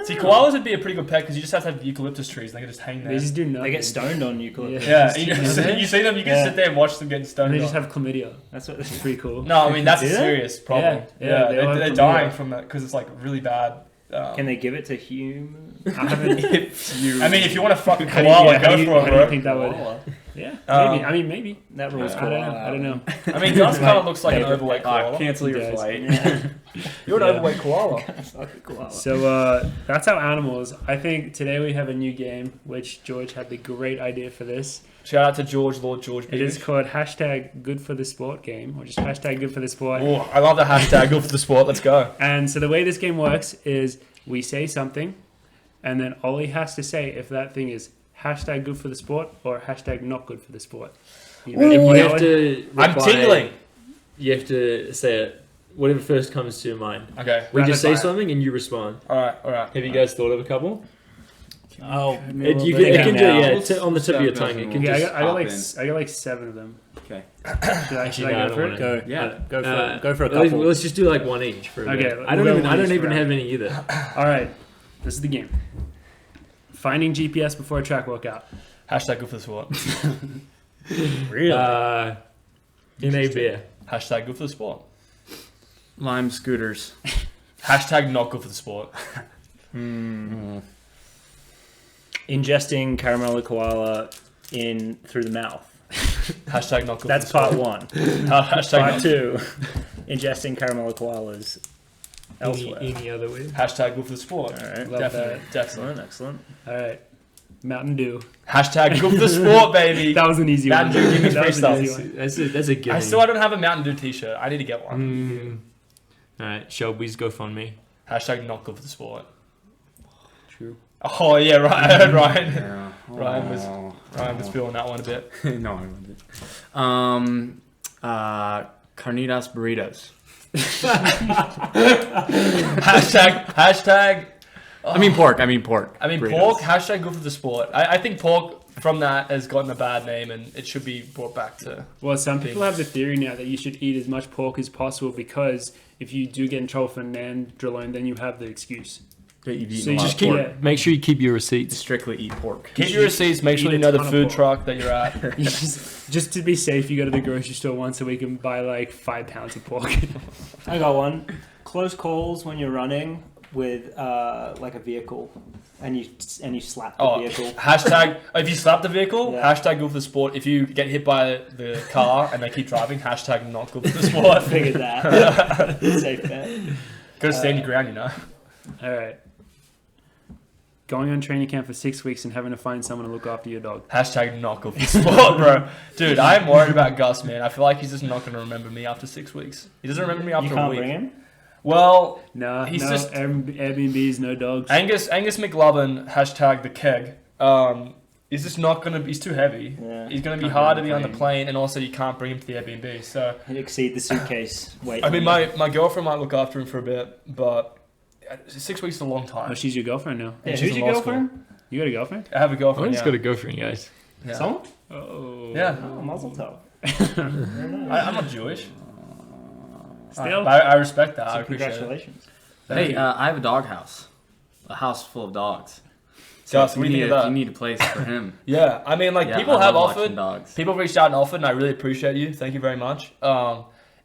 See, koalas would be a pretty good pet because you just have to have eucalyptus trees. And they can just hang there. They just do nothing. They get stoned on eucalyptus. Yeah, Yeah. you see them. You can Yeah. sit there and watch them getting And stoned. they just on. have chlamydia. That's what. It's pretty cool. No, I mean that's a Do they? serious problem. Yeah, Yeah, they all have they're chlamydia. dying from that because it's like really bad. Can they give it to humans? I haven't. I mean, if you want to fuck a How do you- koala, yeah, how go do you- for how it, do you bro. think that would? Koala. Yeah, Um, maybe. I mean, maybe. That rules I koala. don't know. I mean, Gus kind of looks like an Favorite overweight pet. koala. Cancel your Yes. flight. You're an Yeah. overweight koala. Fuck a koala. So that's our animals. I think today we have a new game, which George had the great idea for this. Shout out to Lord George. It is called hashtag GoodForTheSport Game, or just hashtag GoodForTheSport. Oh, I love the hashtag. Good for the sport. Let's go. And so the way this game works is we say something, and then Ollie has to say if that thing is hashtag good for the sport or hashtag not good for the sport. You ready for You that have one? to. I'm reply- tingling. You have to say it. Whatever first comes to your mind. Okay. We Rapid just say fire. something and you respond. All right. Have you guys thought of a couple? Oh, It can on the tip of your tongue. It can Okay, just I got pop in. I got like 7 of them. Okay. Should I No, I go don't for it? wanna. go. Yeah. Go for a Let's, couple. let's just do like one each. For a Okay, bit. we'll I go don't one each even for have any either. All right, this is the game. Finding GPS before a track workout. Hashtag good for the sport. Really? In a beer. Hashtag good for the sport. Lime scooters. Hashtag not good for the sport. Ingesting caramel koala in through the mouth. Hashtag not good That's for the part sport. 1. Hashtag Part not, 2. Ingesting caramel koalas elsewhere. Any other way? hashtag good for the sport. All right. Love Definitely. Definitely. Excellent. Excellent. All right, Mountain Dew. Hashtag good for the sport, baby. That was an easy one. Mountain Dew, give me That was an freestyle. easy one. That's a given. I still don't have a Mountain Dew t-shirt. I need to get one. All right, Shelby's GoFundMe. Hashtag not good for the sport. True. Oh yeah, right. I heard Ryan. Yeah. Ryan was feeling that one a bit. No, I wasn't. Carnitas burritos. Hashtag. I mean pork. Burritos. Pork. Hashtag good for the sport. I think pork from that has gotten a bad name and it should be brought back to. Well, some people have the theory now that you should eat as much pork as possible because if you do get in trouble for nandrolone, then you have the excuse. That you've eaten So a you lot just of keep pork. it. Make sure you keep your receipts. Strictly eat pork. Keep your receipts. Make sure eat you a know the ton of food pork. truck that you're at. Just to be safe, you go to the grocery store once a week and buy like 5 pounds of pork. I got one. Close calls when you're running with like a vehicle, and you slap the vehicle. Hashtag if you slap the vehicle. Yeah. Hashtag good for the sport. If you get hit by the car and they keep driving. Hashtag not good for the sport. Figured that. Safe bet. Gotta stand your ground, you know. All right. Going on training camp for 6 weeks and having to find someone to look after your dog. Hashtag not good for the sport, bro. Dude, I'm worried about Gus, man. I feel like he's just not gonna remember me after 6 weeks. He doesn't remember me You after a can't week. bring him. Well, No, He's no just- Airbnbs, no dogs. Angus McLovin, hashtag the keg. Is just not gonna. He's too heavy. Yeah. He's gonna be Can't hard to bring be on him the plane, and also you can't bring him to the Airbnb. So He'd exceed the suitcase weight. I mean, my girlfriend might look after him for a bit, but 6 weeks is a long time. Oh, she's your girlfriend now. Yeah, And who's she's your in law school. girlfriend? You got a girlfriend? I have a I girlfriend. just Yeah. got to go for it, guys. Yeah. Someone? Oh. Yeah. Oh, mazel tov. Very nice. I'm not Jewish. Still? I respect that. I So appreciate it. congratulations. Hey, I have a dog house. A house full of dogs. Gus, what do you think of that? You need a place for him. Yeah, I mean, like Yeah, people I have love watching offered. dogs. People have reached out and offered, and I really appreciate you. Thank you very much.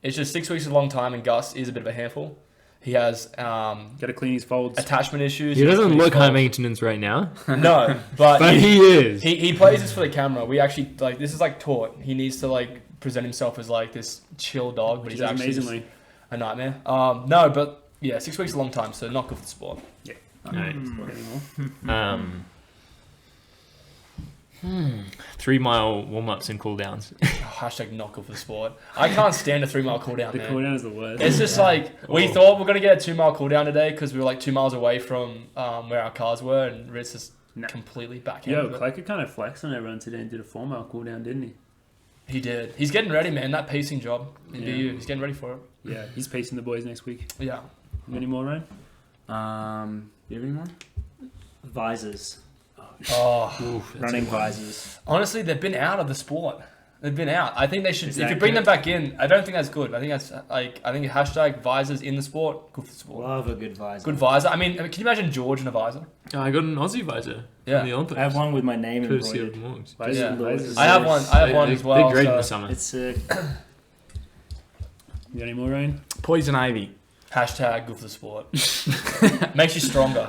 It's just 6 weeks is a long time, and Gus is a bit of a handful. He has Got to clean his folds. attachment issues. He doesn't look high high maintenance right now, No, but but he is. he plays this for the camera. We actually like this is like taught. He needs to like present himself as like this chill dog, but Which he's is actually amazingly. a nightmare. No, but yeah, 6 weeks is a long time, so not good for the sport. Alright. 3 mile warm ups and cool downs. Hashtag not good for the sport. I can't stand a 3 mile cooldown, The man. cooldown is the worst. It's just like we Oh. thought we are gonna get a 2 mile cooldown today because we were like 2 miles away from where our cars were, and Ritz just Nah. completely Yo, backhanded it. Clay could kind of flex on everyone today and did a 4 mile cooldown, didn't he? He did. He's getting ready, man. That pacing job in Yeah. BU. He's getting ready for it. Yeah, he's pacing the boys next week. Yeah. You got any more, Ryan? Do you have any more? Visors. Oh, Running visors. honestly, they've been out of the sport. They've been out. I think they should. Is If that you bring good? them back in, I don't think that's good. I think that's like I think hashtag visors in the sport. Good for the sport. Love a good visor. Good visor. I mean, can you imagine George in a visor? Oh, I got an Aussie visor Yeah. from the Olympics. I have one with my name Courtesy of embroidered. Morgs. Visors, Yeah. visors. I have one. I have one as well. They're great in the so- summer. It's You got any more, Ryan? Poison ivy. Hashtag good for the sport. Makes you stronger,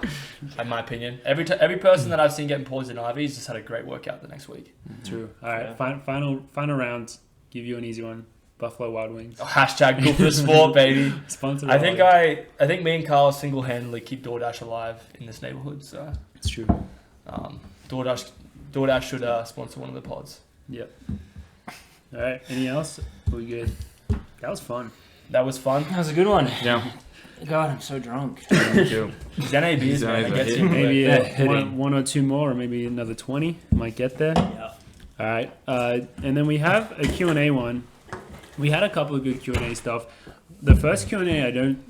in my opinion. Every person that I've seen getting poison ivy has just had a great workout the next week. True. All right, Yeah. final round. Give you an easy one. Buffalo Wild Wings. Oh, hashtag good for the sport, baby. Sponsored. I by- think I think me and Carl single-handedly keep DoorDash alive in this neighborhood. So It's true. DoorDash should sponsor one of the pods. Yep. All right. Anything else? We good? That was fun. That was fun. That was a good one. Yeah. God, I'm so drunk. Me too. Xanay beers, man. It gets you Maybe Yeah, one, hitting. one or two more, or maybe another 20. Might get there. Yeah. All right. And then we have a Q&A one. We had a couple of good Q&A stuff. The first Q&A I don't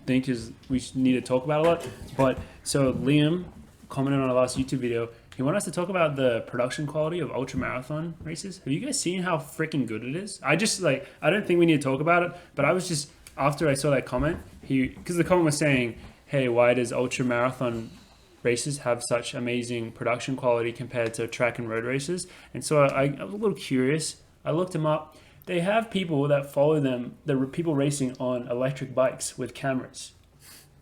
think we need to talk about a lot. But so Liam commented on our last YouTube video. He wanted us to talk about the production quality of ultramarathon races. Have you guys seen how freaking good it is? I don't think we need to talk about it, but I was just, after I saw that comment, because the comment was saying, hey, why does ultramarathon races have such amazing production quality compared to track and road races? And so I was a little curious. I looked them up. They have people that follow them, the people racing on electric bikes with cameras.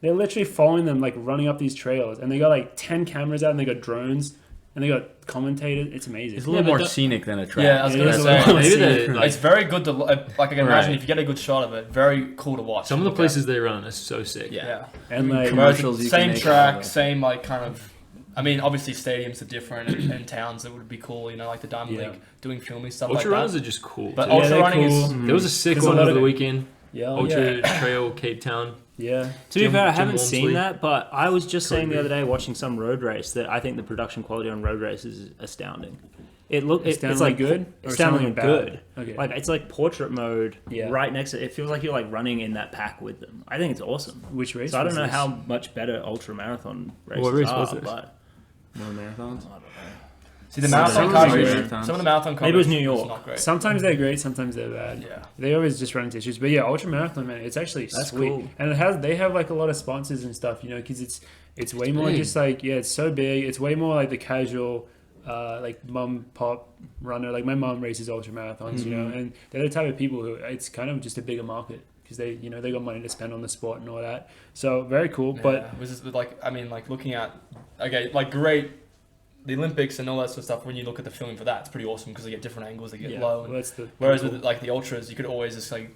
They're literally following them, like running up these trails, and they got like 10 cameras out, and they got drones, and they got commentators. It's amazing. It's a little more scenic than a track. Yeah, I was gonna It is a say little maybe scenic. the, like, it's very good to like. I can imagine Right. if you get a good shot of it, very cool to watch. some of the places they run are so sick. Yeah. And like Commercials you can same make track, out of it. same like kind of. I mean, obviously stadiums are different, and towns that would be cool. You know, like the Diamond Yeah. League doing filming stuff Ultra like runners that. are just cool. But too. ultra they're running cool. is There was a sick There's a one lot over of- the weekend. Yeah, Ultra Trail Cape Town. yeah. To be Jim- fair, I Jim haven't Walmsley. seen that, but I was just saying the Cody. other day watching some road race that I think the production quality on road races is astounding. It's Astoundingly like good or astoundingly astoundingly bad? good. Okay. Like it's like portrait mode Yeah. right next to it. It feels like you're like running in that pack with them. I think it's awesome. Which race? So I don't was know this? how much better ultra marathon races What race are, was this? but More marathons. See the Some marathon of cars. them are great. Some of the marathon cars. Maybe it was New York. Not great. Sometimes they're great, sometimes they're bad. Yeah. They always just run into issues. But yeah, ultra marathon, man, it's actually That's sweet. cool. And they have like a lot of sponsors and stuff, you know, because it's way more big. just like, yeah, it's so big. It's way more like the casual, like mum pop runner. Like my mum races ultra marathons, you know, and they're the type of people who it's kind of just a bigger market because they, you know, they got money to spend on the sport and all that. So very cool. Yeah, But it was just like, I mean, like looking at, okay, like great, the Olympics and all that sort of stuff. When you look at the filming for that, it's pretty awesome because they get different angles, they get yeah, low. well, And, that's the whereas cool. with like the ultras, you could always just like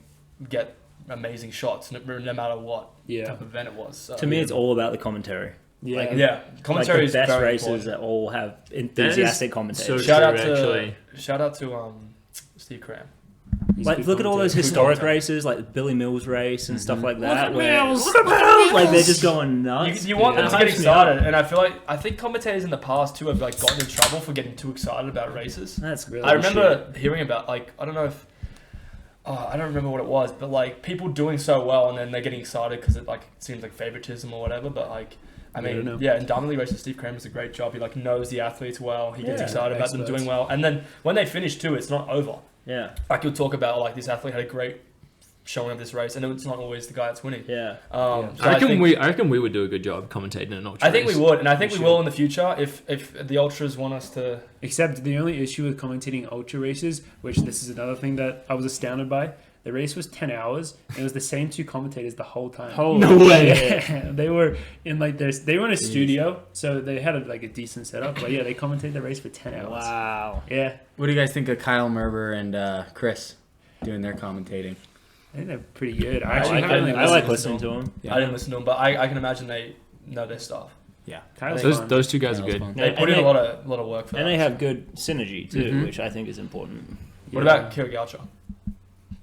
get amazing shots, no matter what yeah, type of event it was. So, to me, it's all about the commentary. yeah, like, yeah, commentary like is the best very races important. that all have enthusiastic commentators. so Shout out true, to actually. Steve Cram. He's a Like good look at all those commentator. historic commentator. races, like the Billy Mills race and stuff like that. at Where, Mills! like they're just going nuts. You want them And to it get hypes me up. excited, and I think commentators in the past too have like gotten in trouble for getting too excited about races. That's Really? I remember hearing about like I don't know if I don't remember what it was, but like people doing so well and then they're getting excited because it like seems like favoritism or whatever. But like I I don't mean, know. yeah, in Diamond League races, Steve Cram does a great job. He like knows the athletes well. He gets Yeah, excited about them experts. doing well, and then when they finish too, it's not over. Yeah, Like you'll talk about like this athlete had a great showing of this race, and it's not always the guy that's winning. yeah. Yeah. So I reckon think, we would do a good job commentating an ultra. I think we race. would, and I think We we will in the future if the ultras want us to. Except the only issue with commentating ultra races, which this is another thing that I was astounded by, the race was 10 hours. And it was the same two commentators the whole time. No way. Yeah, they were in like they were in a studio, so they had a decent setup. But yeah, they commentated the race for 10 hours. Wow. Yeah, What do you guys think of Kyle Merber and Chris doing their commentating? I think they're pretty good. I I actually like haven't it. really I like listened listening to him. Yeah. I didn't listen to them, but I can imagine they know their stuff. Yeah. Kyle's Those fun. those two guys are Kyle's good. fun. They And put in they- a lot of work for And that. they have good synergy too, Mhm. which I think is important. What Yeah. about Kira Gaucho?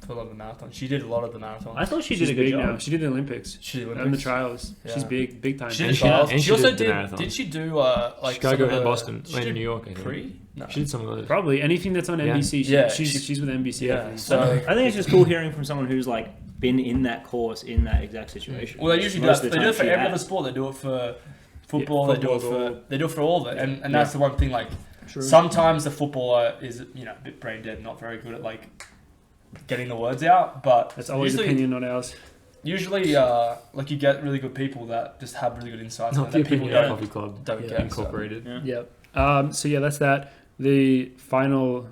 For a lot of the marathon, she did a lot of the marathon. I thought she She's did a good big job. now. She did the Olympics She did and the Olympics. trials. Yeah. She's big time. She And did she- trials. and She she also did the did. marathon. Did she do like Chicago some of and the- Boston, she and did New York. I think. Pre? No. She did some of those. Probably anything that's on Yeah. NBC. Yeah, She's with NBC. I Yeah. think. So I think it's just cool hearing from someone who's like been in that course in that exact situation. well, they usually do Most that. of the They do time it for she every has. other sport. They do it for football. Yeah, they do it football, for they do it for all of it. And that's the one thing. Like True. sometimes the footballer is a bit brain dead, not very good at like getting the words out. But That's always usually, opinion on ours. Usually, like you get really good people that just have really good insights. Not and the that people opinion don't coffee club don't Yeah. get. incorporated. Yeah. Yep. So yeah, that's that. The final.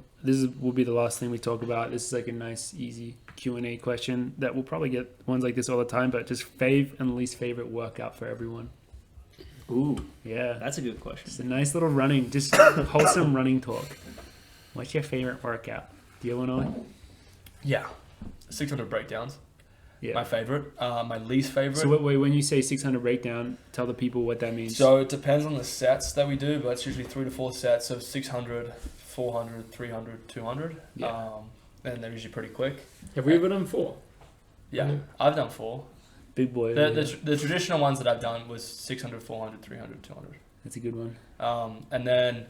Will be the last thing we talk about. This is like a nice, easy Q&A question that we'll probably get ones like this all the time. But just fave and least favorite workout for everyone. Ooh, Yeah, that's a good question. it's a nice little running, just wholesome running talk. What's your favorite workout? Do you want to? Yeah, 600 breakdowns. Yeah. My favorite. My least favorite. So wait, when you say 600 breakdown, tell the people what that means. So it depends on the sets that we do, but it's usually 3 to 4 sets of 600, 400, 300, 200. Yeah. And they're usually pretty quick. Have we ever done 4? Yeah, Mhm. I've done 4. Big boy. The traditional ones that I've done was 600, 400, 300, 200. That's a good one. And then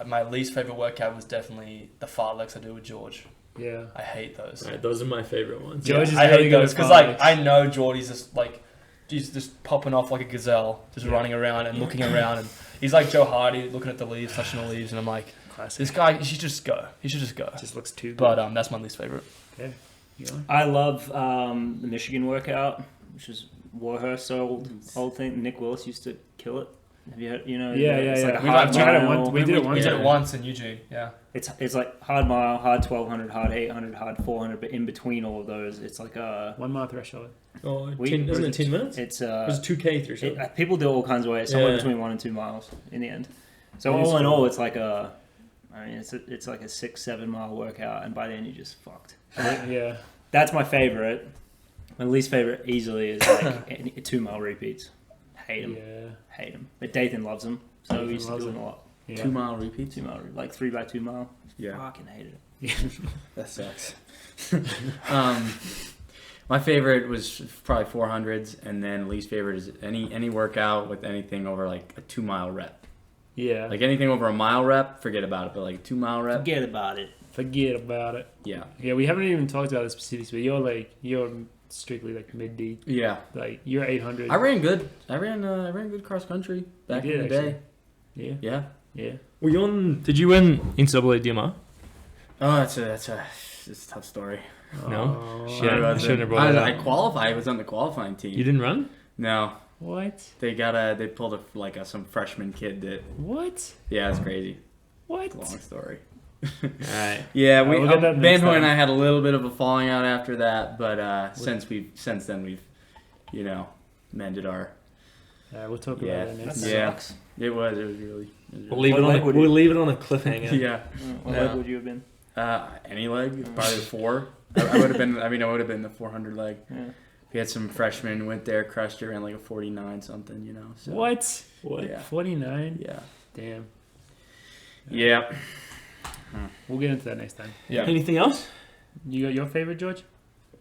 my least favorite workout was definitely the fartleks I do with George. Yeah. I hate those. Right, those are my favorite ones. George is I really hate good those at because like fartleks. I know Geordie's just like he's just popping off like a gazelle, just running around and looking around, and he's like Joe Hardy looking at the leaves, touching the leaves, and I'm like, Classic. this guy, he should just go. He should just go. Just looks too good. But that's my least favorite. Okay. You know? I love the Michigan workout, which is Warhurst's old thing. Nick Willis used to kill it. Have you heard? You know? Yeah. It's like a We've hard tried it mile. once. We did it We once. did it once in Eugene. Yeah. It's like hard mile, hard 1200, hard 800, hard 400, but in between all of those, it's like a 1 mile threshold. Oh, We- 10, isn't it 10 minutes? it's It was 2K threshold. people do all kinds of ways, somewhere Yeah. between 1 and 2 miles in the end. So It is all in cool. all, it's like it's like a 6-7 mile workout, and by the end you're just fucked. Yeah. That's my favorite. My least favorite easily is like 2 mile repeats. Hate them. Yeah. Hate them. But Dathan loves them, so Dathan we used to loves do them them. a lot. Yeah. 2 mile repeats. 2 mile, like 3x2 mile. Yeah, Fucking hated it. that sucks. My favorite was probably 400s, and then least favorite is any workout with anything over like a 2 mile rep. Yeah. Like anything over a mile rep, forget about it. But like 2 mile rep, Forget about it. Forget about it. yeah, Yeah, we haven't even talked about the specifics, but you're strictly like mid D. yeah. Like you're 800. I ran good. I ran good cross country back You in the did, day. Yeah. Yeah. Yeah. Were you on? Did you win NCAA DMR? Oh, that's a tough story. No? Oh, Shit. I I shouldn't have brought it I up. qualified. I was on the qualifying team. You didn't run? No, What? they pulled some freshman kid that. What? Yeah, it's crazy. What? It's a long story. Alright. Yeah, We'll get that next Banboy and time. I had a little bit of a falling out after that, but since then we've, mended our. We'll talk Yeah. about that next That time. Yeah. sucks. It was really. We'll leave What leg would you- we'll leave it on a cliffhanger. Yeah. What Yeah. leg would you have been? Any leg, probably the 4. I would have been. I would have been the 400 leg. Yeah. We had some freshmen went there, crushed it, ran like a 49 something, So, What? What? Yeah. 49? Yeah. Damn. Yeah. We'll get into that next time. Yeah. Anything else? You got your favorite, George?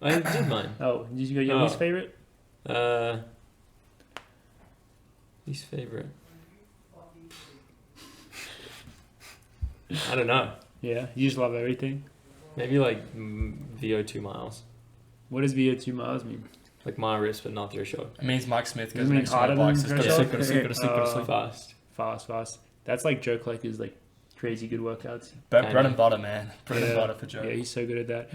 I did mine. Oh, did you got your Oh. least favorite? Least favorite. I don't know. Yeah. You just love everything. Maybe like VO2 miles. What does VO2 miles mean? Like my wrist, but not threshold. It means Mike Smith Does goes it mean next to my harder box. than Just go to sleep, go to sleep, go to sleep, go to Oh. sleep. Fast. Fast. That's like Joe Collector's like crazy good workouts. Bread and butter, man. Bread and Yeah. butter for Joe. Yeah, he's so good at that.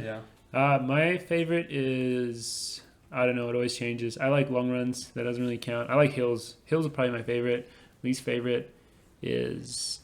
Yeah. My favorite is, I don't know, it always changes. I like long runs. That doesn't really count. I like hills. Hills are probably my favorite. Least favorite is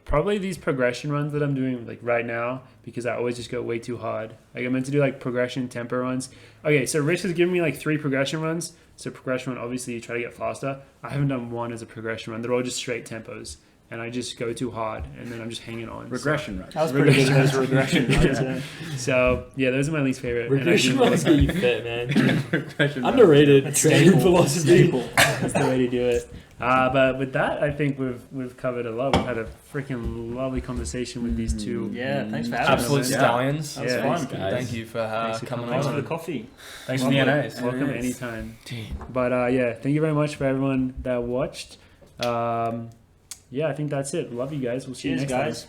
probably these progression runs that I'm doing like right now, because I always just go way too hard. Like I'm meant to do like progression tempo runs. Okay, so Rich has given me like 3 progression runs. So progression run, obviously you try to get faster. I haven't done one as a progression run. They're all just straight tempos. And I just go too hard, and then I'm just hanging on. Regression runs. That was pretty good. Those regression runs. Yeah. So yeah, those are my least favorite. And I Regression do- runs get you fit, man. Regression runs. Underrated training philosophy. That's the way to do it. But with that, I think we've covered a lot. We've had a freaking lovely conversation with these two. Yeah, thanks for having Absolute us. Yeah. stallions. That was Yeah, fun. thanks, guys. Thank you for Thanks for coming coming Thanks on. for the coffee. Thanks for the Welcome. NAs. Welcome Yes. anytime. But yeah, thank you very much for everyone that watched. Yeah, I think that's it. Love you guys. We'll see you Cheers, next time. guys.